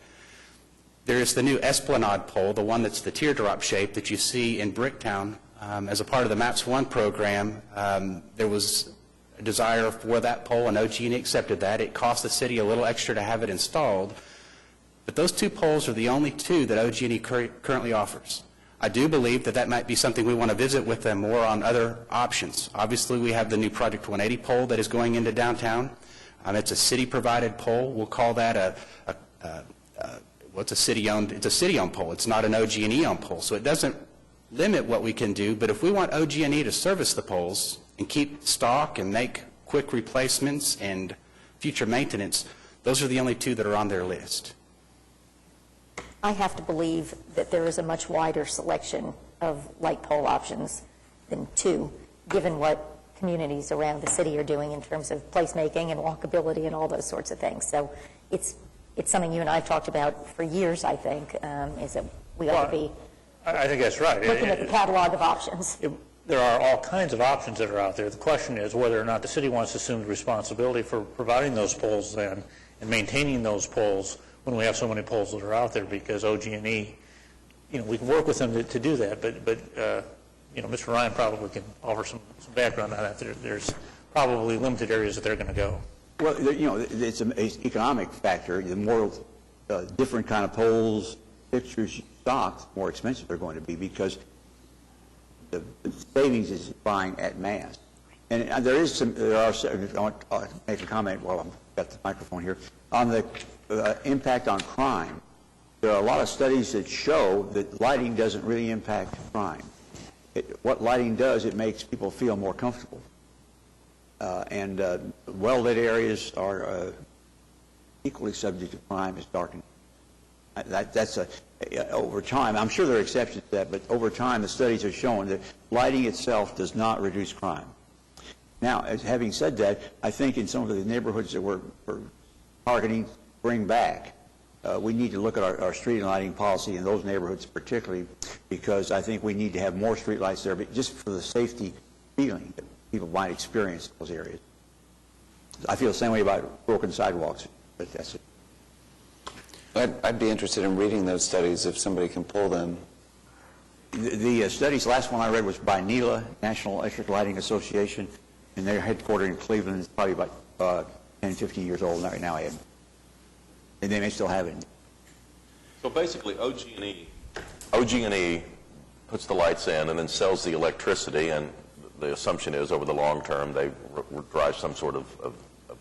There is the new Esplanade pole, the one that's the teardrop shape that you see in Bricktown. As a part of the MAPS 1 program, there was a desire for that pole, and OG&E accepted that. It cost the city a little extra to have it installed. But those two poles are the only two that OG&E currently offers. I do believe that might be something we want to visit with them more on other options. Obviously, we have the new Project 180 pole that is going into downtown. It's a city-provided pole. We'll call that it's a city-owned pole. It's not an OG&E-owned pole. So it doesn't limit what we can do, but if we want OG&E to service the poles and keep stock and make quick replacements and future maintenance, those are the only two that are on their list. I have to believe that there is a much wider selection of light pole options than two, given what communities around the city are doing in terms of placemaking and walkability and all those sorts of things. So it's something you and I have talked about for years, I think, is that we ought to be I think that's right. looking at the catalog of options. There are all kinds of options that are out there. The question is whether or not the city wants to assume the responsibility for providing those poles then and maintaining those poles when we have so many poles that are out there, because OG&E, we can work with them to do that, but Mr. Ryan probably can offer some background on that. There's probably limited areas that they're going to go. Well, it's an economic factor. The more different kind of poles, fixtures you stock, the more expensive they're going to be because the savings is buying at mass. And I want to make a comment while I've got the microphone here, on the impact on crime. There are a lot of studies that show that lighting doesn't really impact crime. What lighting does, it makes people feel more comfortable. And well-lit areas are equally subject to crime as darkened. That's over time. I'm sure there are exceptions to that, but over time the studies have shown that lighting itself does not reduce crime. Now, having said that, I think in some of the neighborhoods that we're targeting, bring back, we need to look at our street lighting policy in those neighborhoods particularly, because I think we need to have more street lights there, but just for the safety feeling that people might experience in those areas. I feel the same way about broken sidewalks, but that's it. I'd be interested in reading those studies if somebody can pull them. The studies, last one I read was by NELA, National Electric Lighting Association, and they're headquartered in Cleveland. It's probably about 10, 15 years old right now, and they may still have it. So basically, OG&E puts the lights in and then sells the electricity, and the assumption is over the long term they drive some sort of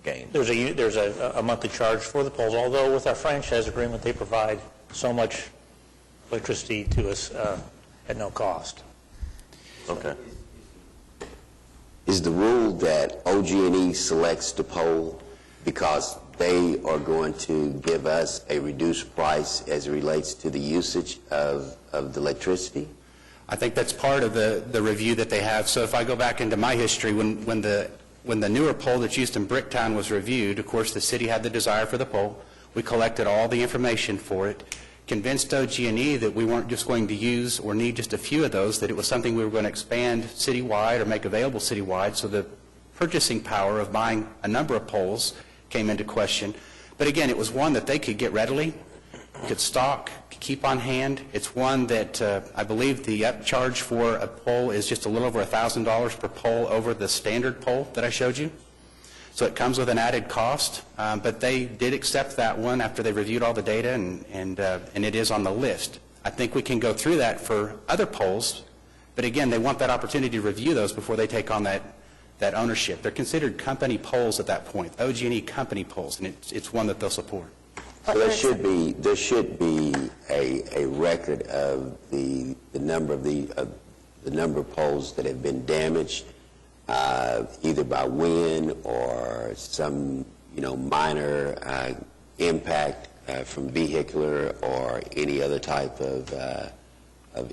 gain. There's a monthly charge for the poles, although with our franchise agreement they provide so much electricity to us at no cost. Okay. Is the rule that OG&E selects the pole because they are going to give us a reduced price as it relates to the usage of the electricity? I think that's part of the review that they have. So if I go back into my history, when the newer pole that's used in Bricktown was reviewed, of course the city had the desire for the pole. We collected all the information for it, convinced OG&E that we weren't just going to use or need just a few of those, that it was something we were going to expand citywide or make available citywide, so the purchasing power of buying a number of poles came into question. But again, it was one that they could get readily, could stock, could keep on hand. It's one that I believe the upcharge for a pole is just a little over $1,000 per pole over the standard pole that I showed you. So it comes with an added cost, but they did accept that one after they reviewed all the data, and it is on the list. I think we can go through that for other poles, but again, they want that opportunity to review those before they take on that ownership. They're considered company poles at that point, OG&E company poles, and it's one that they'll support. So there should be a record of the number of poles that have been damaged, either by wind or some minor impact from vehicular or any other type of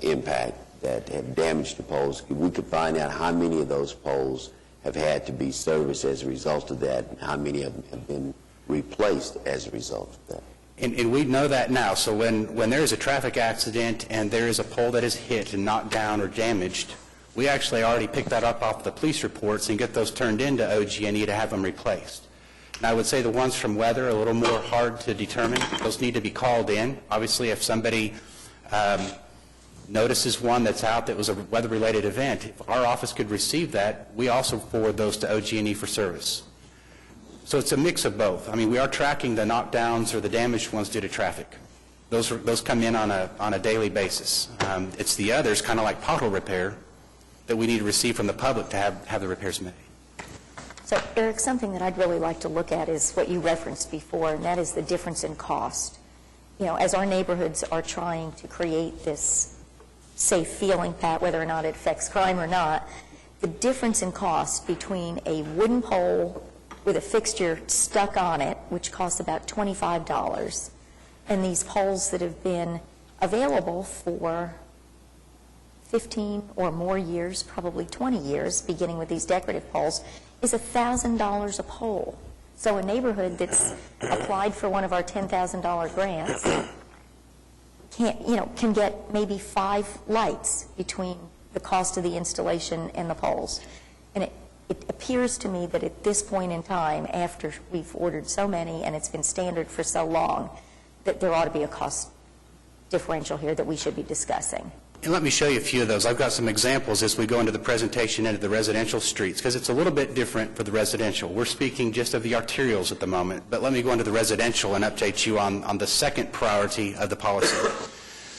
impact that have damaged the poles. We could find out how many of those poles have had to be serviced as a result of that, and how many of them have been replaced as a result of that. And we know that now. So when there is a traffic accident and there is a pole that is hit and knocked down or damaged, we actually already pick that up off the police reports and get those turned into OG&E to have them replaced. And I would say the ones from weather are a little more hard to determine. Those need to be called in. Obviously, if somebody notices one that's out that was a weather-related event, if our office could receive that, we also forward those to OG&E for service. So it's a mix of both. I mean, we are tracking the knockdowns or the damaged ones due to traffic. Those come in on a daily basis. It's the others, kind of like pothole repair, that we need to receive from the public to have the repairs made. So, Eric, something that I'd really like to look at is what you referenced before, and that is the difference in cost. As our neighborhoods are trying to create this safe feeling, Pat, whether or not it affects crime or not, the difference in cost between a wooden pole with a fixture stuck on it, which costs about $25, and these poles that have been available for 15 or more years, probably 20 years, beginning with these decorative poles, is $1,000 a pole. So a neighborhood that's applied for one of our $10,000 grants can get maybe 5 lights between the cost of the installation and the poles. And it appears to me that at this point in time, after we've ordered so many and it's been standard for so long, that there ought to be a cost differential here that we should be discussing. And let me show you a few of those. I've got some examples as we go into the presentation into the residential streets, because it's a little bit different for the residential. We're speaking just of the arterials at the moment, but let me go into the residential and update you on the second priority of the policy.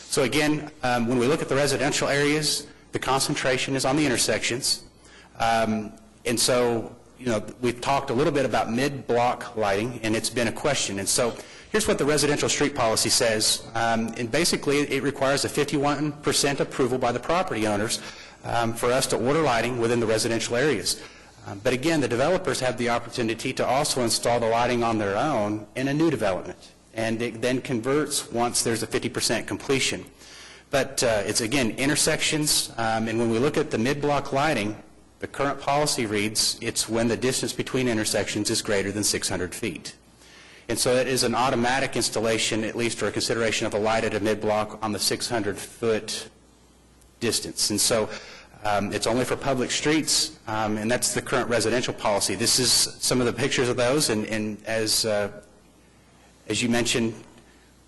So again, when we look at the residential areas, the concentration is on the intersections. And so, we've talked a little bit about mid-block lighting, and it's been a question. And so here's what the residential street policy says. And basically, it requires a 51% approval by the property owners for us to order lighting within the residential areas. But again, the developers have the opportunity to also install the lighting on their own in a new development. And it then converts once there's a 50% completion. But it's, again, intersections. And when we look at the mid-block lighting, the current policy reads it's when the distance between intersections is greater than 600 feet. And so it is an automatic installation, at least for a consideration of a light at a mid-block on the 600-foot distance. And so it's only for public streets, and that's the current residential policy. This is some of the pictures of those, and as you mentioned,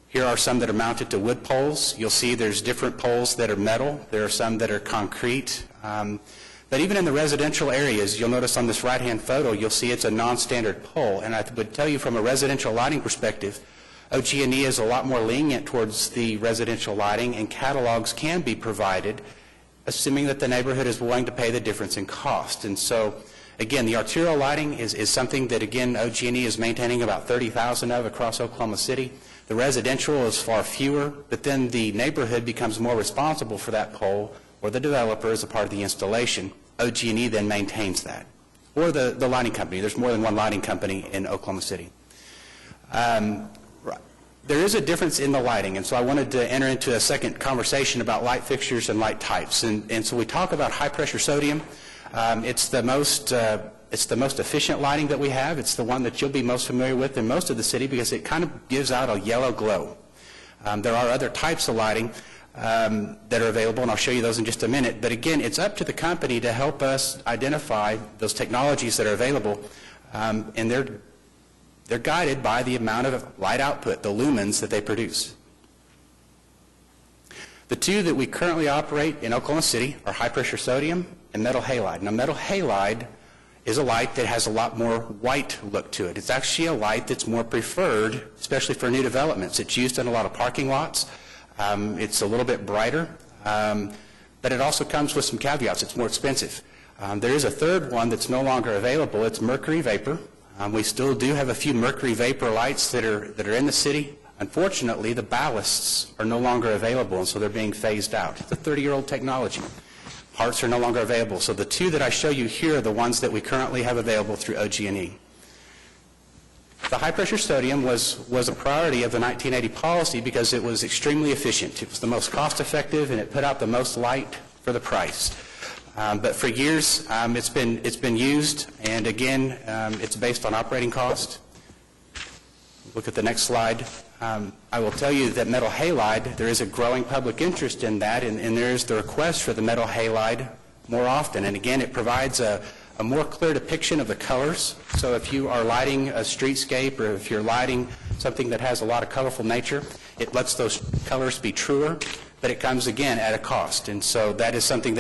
here are some that are mounted to wood poles. You'll see there's different poles that are metal. There are some that are concrete. But even in the residential areas, you'll notice on this right-hand photo, you'll see it's a non-standard pole. And I would tell you from a residential lighting perspective, OG&E is a lot more lenient towards the residential lighting, and catalogs can be provided, assuming that the neighborhood is willing to pay the difference in cost. And so, again, the arterial lighting is something that, again, OG&E is maintaining about 30,000 of across Oklahoma City. The residential is far fewer, but then the neighborhood becomes more responsible for that pole, or the developer as a part of the installation. OG&E then maintains that, or the lighting company. There's more than one lighting company in Oklahoma City. There is a difference in the lighting, and so I wanted to enter into a second conversation about light fixtures and light types. And so we talk about high-pressure sodium. It's the most efficient lighting that we have. It's the one that you'll be most familiar with in most of the city because it kind of gives out a yellow glow. There are other types of lighting that are available, and I'll show you those in just a minute. But again, it's up to the company to help us identify those technologies that are available, and they're guided by the amount of light output, the lumens that they produce. The two that we currently operate in Oklahoma City are high-pressure sodium and metal halide. Now, metal halide is a light that has a lot more white look to it. It's actually a light that's more preferred, especially for new developments. It's used in a lot of parking lots. It's a little bit brighter, but it also comes with some caveats. It's more expensive. There is a third one that's no longer available. It's mercury vapor. We still do have a few mercury vapor lights that are in the city. Unfortunately, the ballasts are no longer available, and so they're being phased out. It's a 30-year-old technology. Parts are no longer available. So the two that I show you here are the ones that we currently have available through OG&E. The high-pressure sodium was a priority of the 1980 policy because it was extremely efficient. It was the most cost-effective, and it put out the most light for the price. But for years, it's been used, and again, it's based on operating cost. Look at the next slide. I will tell you that metal halide, there is a growing public interest in that, and there is the request for the metal halide more often. And again, it provides a more clear depiction of the colors. So if you are lighting a streetscape, or if you're lighting something that has a lot of colorful nature, it lets those colors be truer, but it comes again at a cost. And so that is something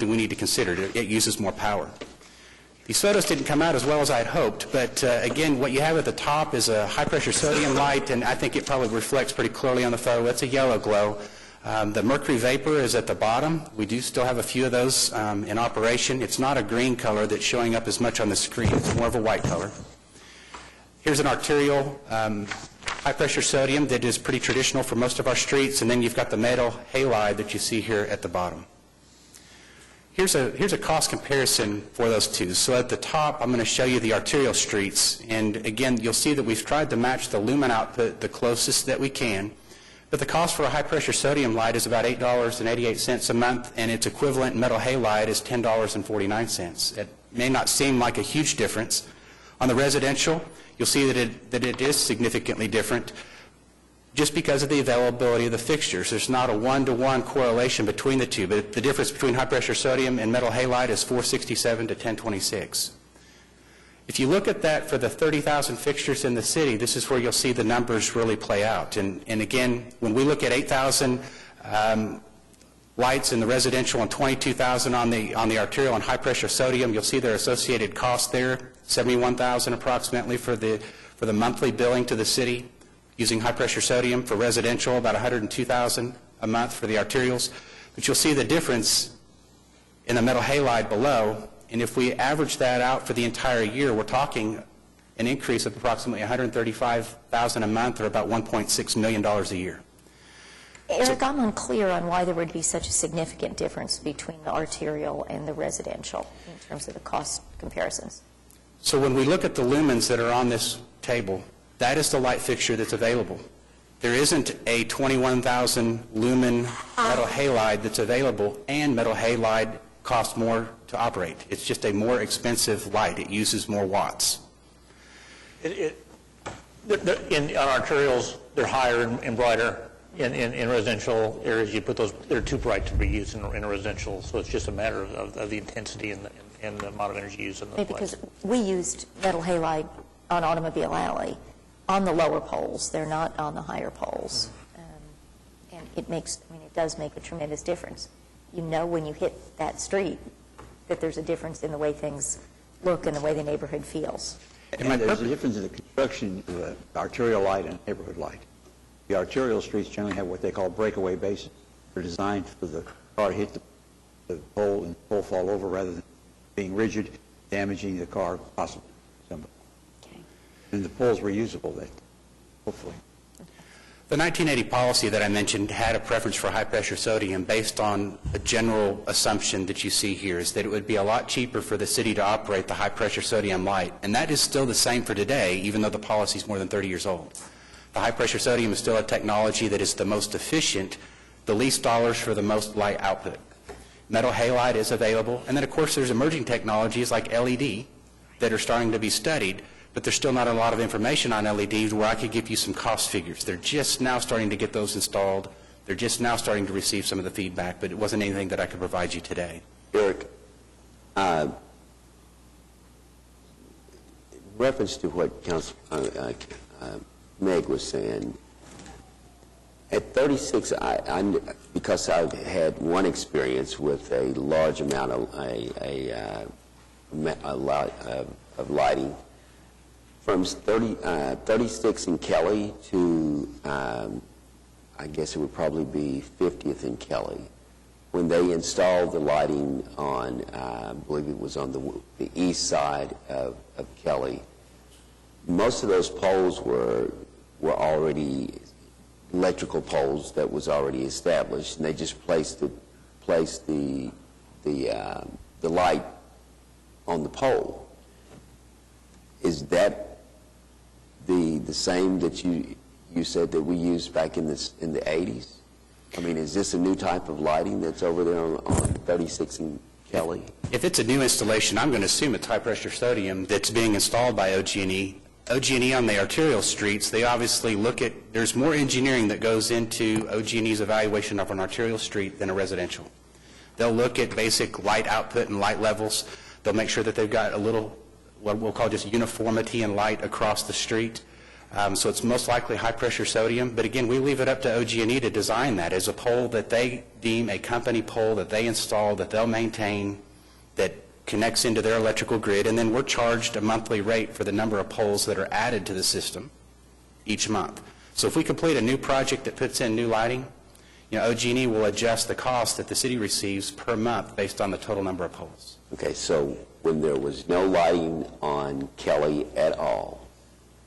we need to consider. It uses more power. These photos didn't come out as well as I had hoped, but again, what you have at the top is a high-pressure sodium light, and I think it probably reflects pretty clearly on the photo. It's a yellow glow. The mercury vapor is at the bottom. We do still have a few of those in operation. It's not a green color that's showing up as much on the screen. It's more of a white color. Here's an arterial high-pressure sodium that is pretty traditional for most of our streets, and then you've got the metal halide that you see here at the bottom. Here's a cost comparison for those two. So at the top, I'm going to show you the arterial streets. And again, you'll see that we've tried to match the lumen output the closest that we can. But the cost for a high-pressure sodium light is about $8.88 a month, and its equivalent metal halide is $10.49. It may not seem like a huge difference. On the residential, you'll see that it is significantly different just because of the availability of the fixtures. There's not a one-to-one correlation between the two, but the difference between high-pressure sodium and metal halide is $4.67 to $10.26. If you look at that for the 30,000 fixtures in the city, this is where you'll see the numbers really play out. And again, when we look at 8,000 lights in the residential and $22,000 on the arterial and high-pressure sodium. You'll see their associated cost there, $71,000 approximately for the monthly billing to the city using high-pressure sodium. For residential, about $102,000 a month for the arterials. But you'll see the difference in the metal halide below, and if we average that out for the entire year, we're talking an increase of approximately $135,000 a month, or about $1.6 million a year. Eric, I'm unclear on why there would be such a significant difference between the arterial and the residential in terms of the cost comparisons. So when we look at the lumens that are on this table, that is the light fixture that's available. There isn't a 21,000 lumen metal halide that's available, and metal halide costs more to operate. It's just a more expensive light. It uses more watts. On arterials, they're higher and brighter. In residential areas, you put those, they're too bright to be used in a residential, so it's just a matter of the intensity and the amount of energy used in those lights. Because we used metal halide on Automobile Alley on the lower poles. They're not on the higher poles. And it does make a tremendous difference. You know when you hit that street that there's a difference in the way things look and the way the neighborhood feels. And there's a difference in the construction of the arterial light and neighborhood light. The arterial streets generally have what they call breakaway bases. They're designed for the car to hit the pole and the pole fall over rather than being rigid, damaging the car, possibly somebody. Okay. And the poles were usable then, hopefully. The 1980 policy that I mentioned had a preference for high-pressure sodium based on a general assumption that you see here, is that it would be a lot cheaper for the city to operate the high-pressure sodium light. And that is still the same for today, even though the policy is more than 30 years old. The high-pressure sodium is still a technology that is the most efficient, the least dollars for the most light output. Metal halide is available, and then of course there's emerging technologies like LED that are starting to be studied, but there's still not a lot of information on LEDs where I could give you some cost figures. They're just now starting to get those installed. They're just now starting to receive some of the feedback, but it wasn't anything that I could provide you today. Eric, reference to what Council Meg was saying, at 36, because I've had one experience with a large amount of lighting, from 36 in Kelly to, I guess it would probably be 50th in Kelly, when they installed the lighting on, I believe it was on the east side of Kelly, most of those poles were already electrical poles that was already established, and they just placed the light on the pole. Is that the same that you said that we used back in the 80s? I mean, is this a new type of lighting that's over there on 36 in Kelly? If it's a new installation, I'm going to assume it's high-pressure sodium that's being installed by OG&E. OG&E on the arterial streets, they obviously look at, there's more engineering that goes into OG&E's evaluation of an arterial street than a residential. They'll look at basic light output and light levels. They'll make sure that they've got a little, what we'll call just uniformity in light across the street. So it's most likely high-pressure sodium. But again, we leave it up to OG&E to design that as a pole that they deem a company pole that they install, that they'll maintain, that connects into their electrical grid, and then we're charged a monthly rate for the number of poles that are added to the system each month. So if we complete a new project that puts in new lighting, OG&E will adjust the cost that the city receives per month based on the total number of poles. Okay, so when there was no lighting on Kelly at all,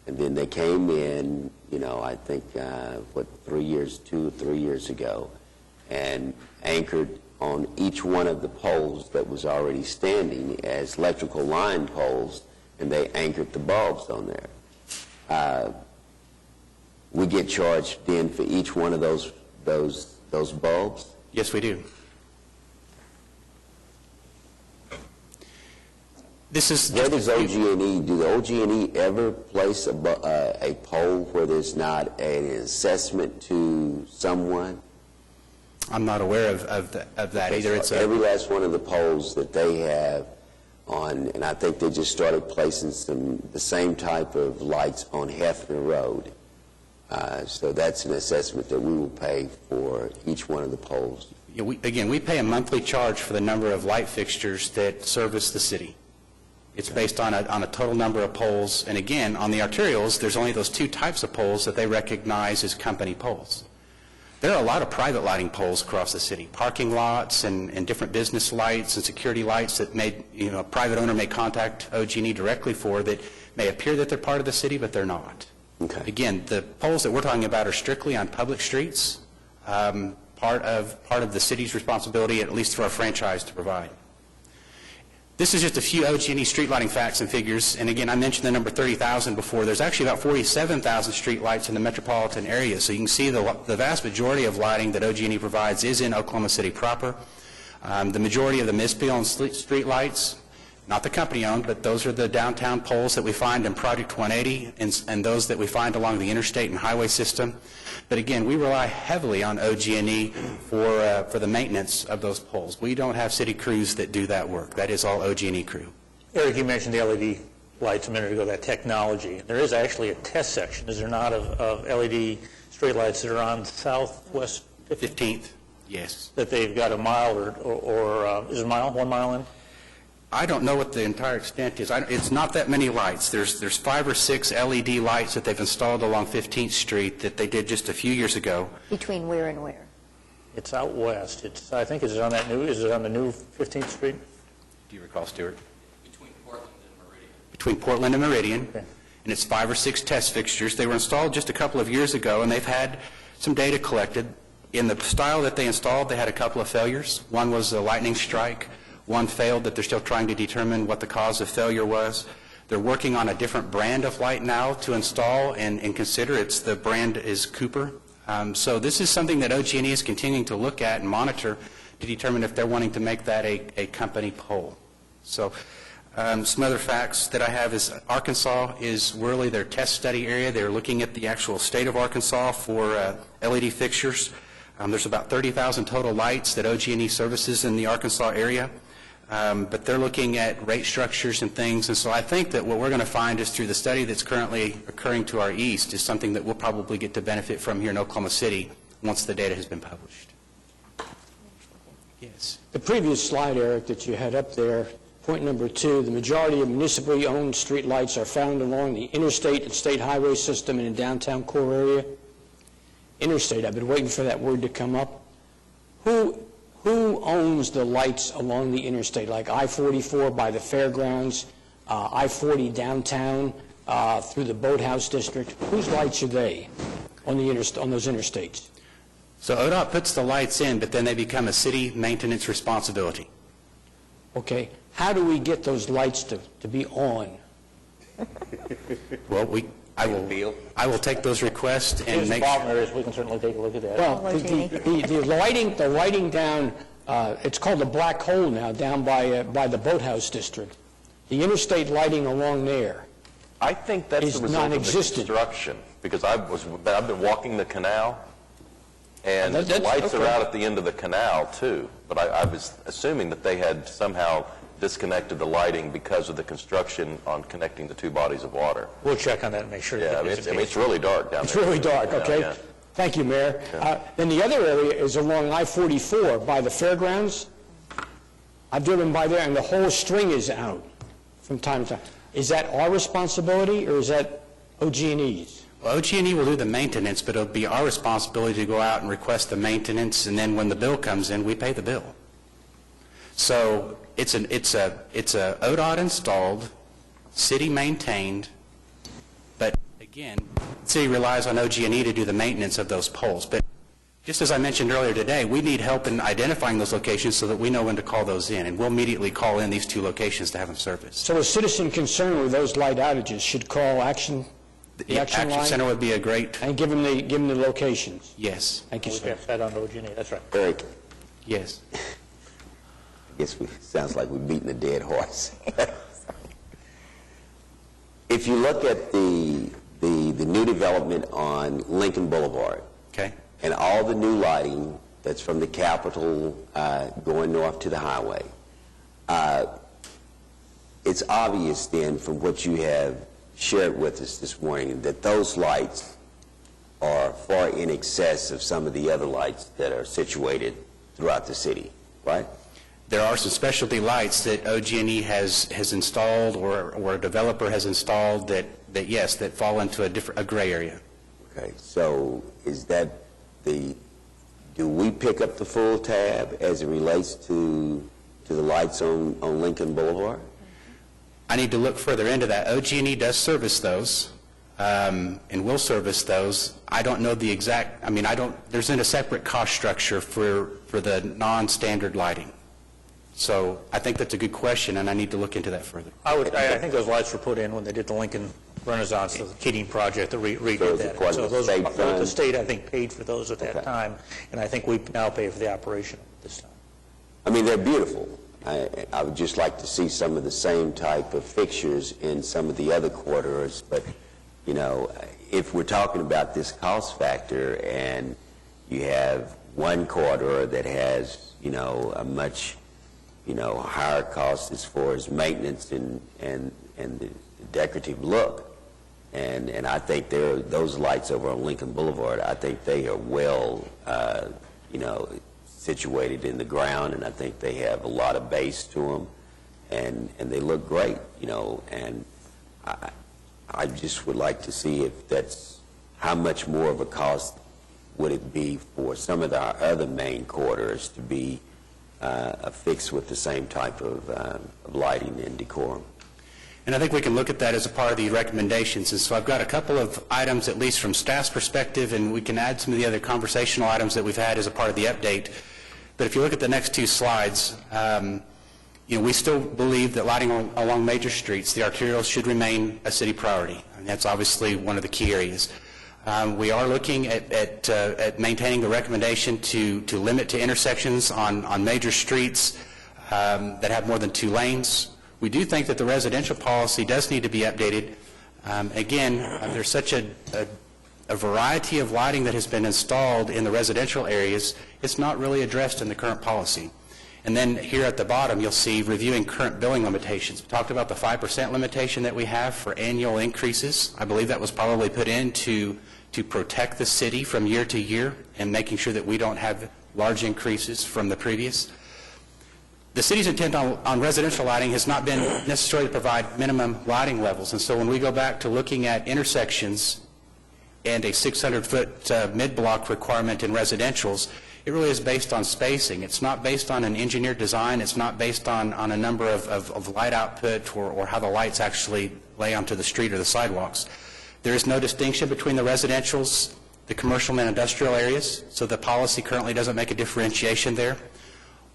and then they came in, I think, 2 or 3 years ago, and anchored on each one of the poles that was already standing as electrical line poles, and they anchored the bulbs on there. We get charged then for each one of those bulbs? Yes, we do. Where does OG&E, do the OG&E ever place a pole where there's not an assessment to someone? I'm not aware of that either. So every last one of the poles that they have on, and I think they just started placing the same type of lights on Hefner Road. So that's an assessment that we will pay for each one of the poles. Again, we pay a monthly charge for the number of light fixtures that service the city. It's based on a total number of poles, and again, on the arterials, there's only those two types of poles that they recognize as company poles. There are a lot of private lighting poles across the city, parking lots and different business lights and security lights that a private owner may contact OG&E directly for that may appear that they're part of the city, but they're not. Okay. Again, the poles that we're talking about are strictly on public streets, part of the city's responsibility, at least through our franchise, to provide. This is just a few OG&E street lighting facts and figures, and again, I mentioned the number 30,000 before. There's actually about 47,000 street lights in the metropolitan area, so you can see the vast majority of lighting that OG&E provides is in Oklahoma City proper. The majority of the MISP-owned street lights, not the company-owned, but those are the downtown poles that we find in Project 180 and those that we find along the interstate and highway system. But again, we rely heavily on OG&E for the maintenance of those poles. We don't have city crews that do that work. That is all OG&E crew. Eric, you mentioned the LED lights a minute ago, that technology. There is actually a test section, is there not, of LED streetlights that are on Southwest 15th? Yes. That they've got a mile or is it a mile, 1 mile in? I don't know what the entire extent is. It's not that many lights. There's 5 or 6 LED lights that they've installed along 15th Street that they did just a few years ago. Between where and where? It's out west. I think is it on the new 15th Street? Do you recall, Stuart? Between Portland and Meridian. Okay. And it's 5 or 6 test fixtures. They were installed just a couple of years ago, and they've had some data collected. In the style that they installed, they had a couple of failures. One was a lightning strike. One failed that they're still trying to determine what the cause of failure was. They're working on a different brand of light now to install and consider. The brand is Cooper. So this is something that OG&E is continuing to look at and monitor to determine if they're wanting to make that a company pole. So some other facts that I have is Arkansas is really their test study area. They're looking at the actual state of Arkansas for LED fixtures. There's about 30,000 total lights that OG&E services in the Arkansas area. But they're looking at rate structures and things, and so I think that what we're going to find is through the study that's currently occurring to our east is something that we'll probably get to benefit from here in Oklahoma City once the data has been published. Yes. The previous slide, Eric, that you had up there, point number 2, the majority of municipally owned street lights are found along the interstate and state highway system in the downtown core area. Interstate, I've been waiting for that word to come up. Who owns the lights along the interstate, like I-44 by the fairgrounds, I-40 downtown through the Boathouse District? Whose lights are they on those interstates? So ODOT puts the lights in, but then they become a city maintenance responsibility. Okay. How do we get those lights to be on? Well, I will take those requests and make sure. We can certainly take a look at that. Well, the lighting down, it's called the Black Hole now, down by the Boathouse District. The interstate lighting along there. I think that's the result of the construction, because I've been walking the canal, and the lights are out at the end of the canal too. But I was assuming that they had somehow disconnected the lighting because of the construction on connecting the two bodies of water. We'll check on that and make sure. Yeah, it's really dark down there. It's really dark, okay. Yeah. Thank you, Mayor. Then the other area is along I-44 by the fairgrounds. I've driven by there, and the whole string is out from time to time. Is that our responsibility, or is that OG&E's? Well, OG&E will do the maintenance, but it'll be our responsibility to go out and request the maintenance, and then when the bill comes in, we pay the bill. So it's a ODOT installed, city maintained, but again, the city relies on OG&E to do the maintenance of those poles. But just as I mentioned earlier today, we need help in identifying those locations so that we know when to call those in, and we'll immediately call in these 2 locations to have them serviced. So a citizen concerned with those light outages should call Action. The Action line? Center would be a great. And give them the locations. Yes. Thank you, We sir. passed that on to OG&E. That's right. Eric, Yes. I guess sounds like we're beating a dead horse. If you look at the new development on Lincoln Boulevard, Okay. and all the new lighting that's from the Capitol going north to the highway, it's obvious then from what you have shared with us this morning that those lights are far in excess of some of the other lights that are situated throughout the city, right? There are some specialty lights that OG&E has installed or a developer has installed that yes, that fall into a gray area. Okay, so is that do we pick up the full tab as it relates to the lights on Lincoln Boulevard? I need to look further into that. OG&E does service those, and will service those. I don't know the exact, there's a separate cost structure for the non-standard lighting. So I think that's a good question, and I need to look into that further. I think those lights were put in when they did the Lincoln Renaissance, the Keating project, that redid that. So those, the state, I think, paid for those at that time, and I think we now pay for the operation this time. I mean, they're beautiful. I would just like to see some of the same type of fixtures in some of the other corridors, but, you know, if we're talking about this cost factor and you have one corridor that has, you know, a much, you know, higher cost as far as maintenance and the decorative look, and I think those lights over on Lincoln Boulevard, I think they are well, you know, situated in the ground, and I think they have a lot of base to them, and they look great, you know, and I just would like to see if that's, how much more of a cost would it be for some of our other main corridors to be affixed with the same type of lighting and decorum. And I think we can look at that as a part of the recommendations. And so I've got a couple of items, at least from staff's perspective, and we can add some of the other conversational items that we've had as a part of the update. But if you look at the next two slides, you know, we still believe that lighting along major streets, the arterials, should remain a city priority. And that's obviously one of the key areas. We are looking at maintaining the recommendation to limit to intersections on major streets that have more than 2 lanes. We do think that the residential policy does need to be updated. Again, there's such a variety of lighting that has been installed in the residential areas, it's not really addressed in the current policy. And then here at the bottom, you'll see reviewing current billing limitations. We talked about the 5% limitation that we have for annual increases. I believe that was probably put in to protect the city from year to year and making sure that we don't have large increases from the previous. The city's intent on residential lighting has not been necessarily to provide minimum lighting levels. And so when we go back to looking at intersections and a 600-foot mid-block requirement in residentials, it really is based on spacing. It's not based on an engineered design. It's not based on a number of light output or how the lights actually lay onto the street or the sidewalks. There is no distinction between the residentials, the commercial and industrial areas, so the policy currently doesn't make a differentiation there.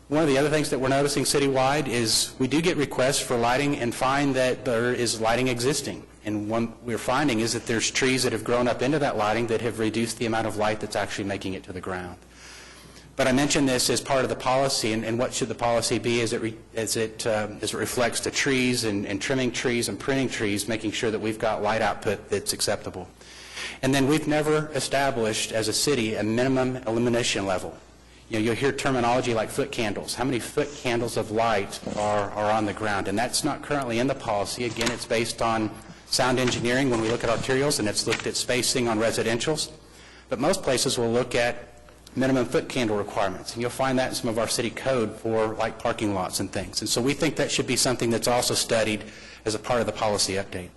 One of the other things that we're noticing citywide is we do get requests for lighting and find that there is lighting existing. And what we're finding is that there's trees that have grown up into that lighting that have reduced the amount of light that's actually making it to the ground. But I mentioned this as part of the policy, and what should the policy be as it reflects to trees and trimming trees and pruning trees, making sure that we've got light output that's acceptable. And then we've never established as a city a minimum illumination level. You know, you'll hear terminology like foot candles. How many foot candles of light are on the ground? And that's not currently in the policy. Again, it's based on sound engineering when we look at arterials, and it's looked at spacing on residentials. But most places will look at minimum foot candle requirements, and you'll find that in some of our city code for like parking lots and things. And so we think that should be something that's also studied as a part of the policy update.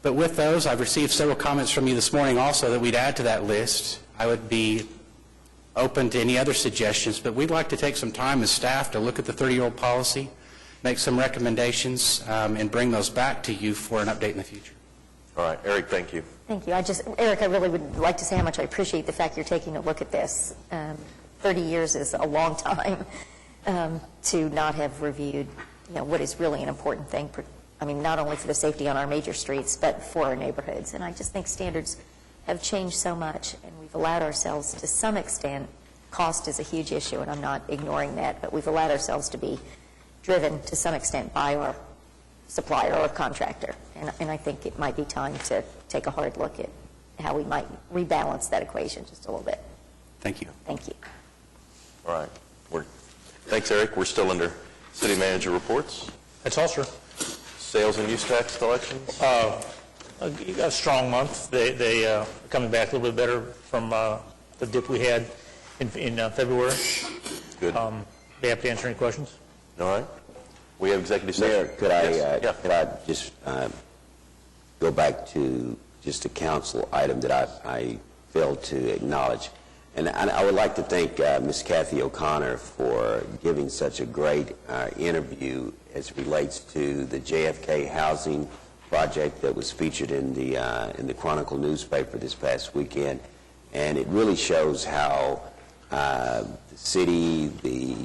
But with those, I've received several comments from you this morning also that we'd add to that list. I would be open to any other suggestions, but we'd like to take some time as staff to look at the 30-year-old policy, make some recommendations, and bring those back to you for an update in the future. All right, Eric, thank you. Thank you. Eric, I really would like to say how much I appreciate the fact you're taking a look at this. 30 years is a long time to not have reviewed, you know, what is really an important thing, I mean, not only for the safety on our major streets, but for our neighborhoods. And I just think standards have changed so much, and we've allowed ourselves to some extent, cost is a huge issue, and I'm not ignoring that, but we've allowed ourselves to be driven to some extent by our supplier or contractor. And I think it might be time to take a hard look at how we might rebalance that equation just a little bit. Thank you. Thank you. All right. Thanks, Eric. We're still under city manager reports. That's all, sir. Sales and use tax collections? A strong month. They are coming back a little bit better from the dip we had in February. Good. Be happy to answer any questions. All right. We have executive session. Mayor, could I, Yes. could I just go back to just a council item that I failed to acknowledge? And I would like to thank Ms. Kathy O'Connor for giving such a great interview as it relates to the JFK housing project that was featured in the Chronicle newspaper this past weekend. And it really shows how the city, the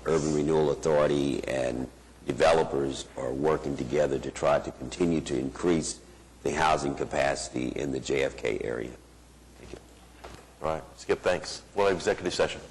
Urban Renewal Authority, and developers are working together to try to continue to increase the housing capacity in the JFK area. Thank you. All right. Skip, thanks. We'll have executive session.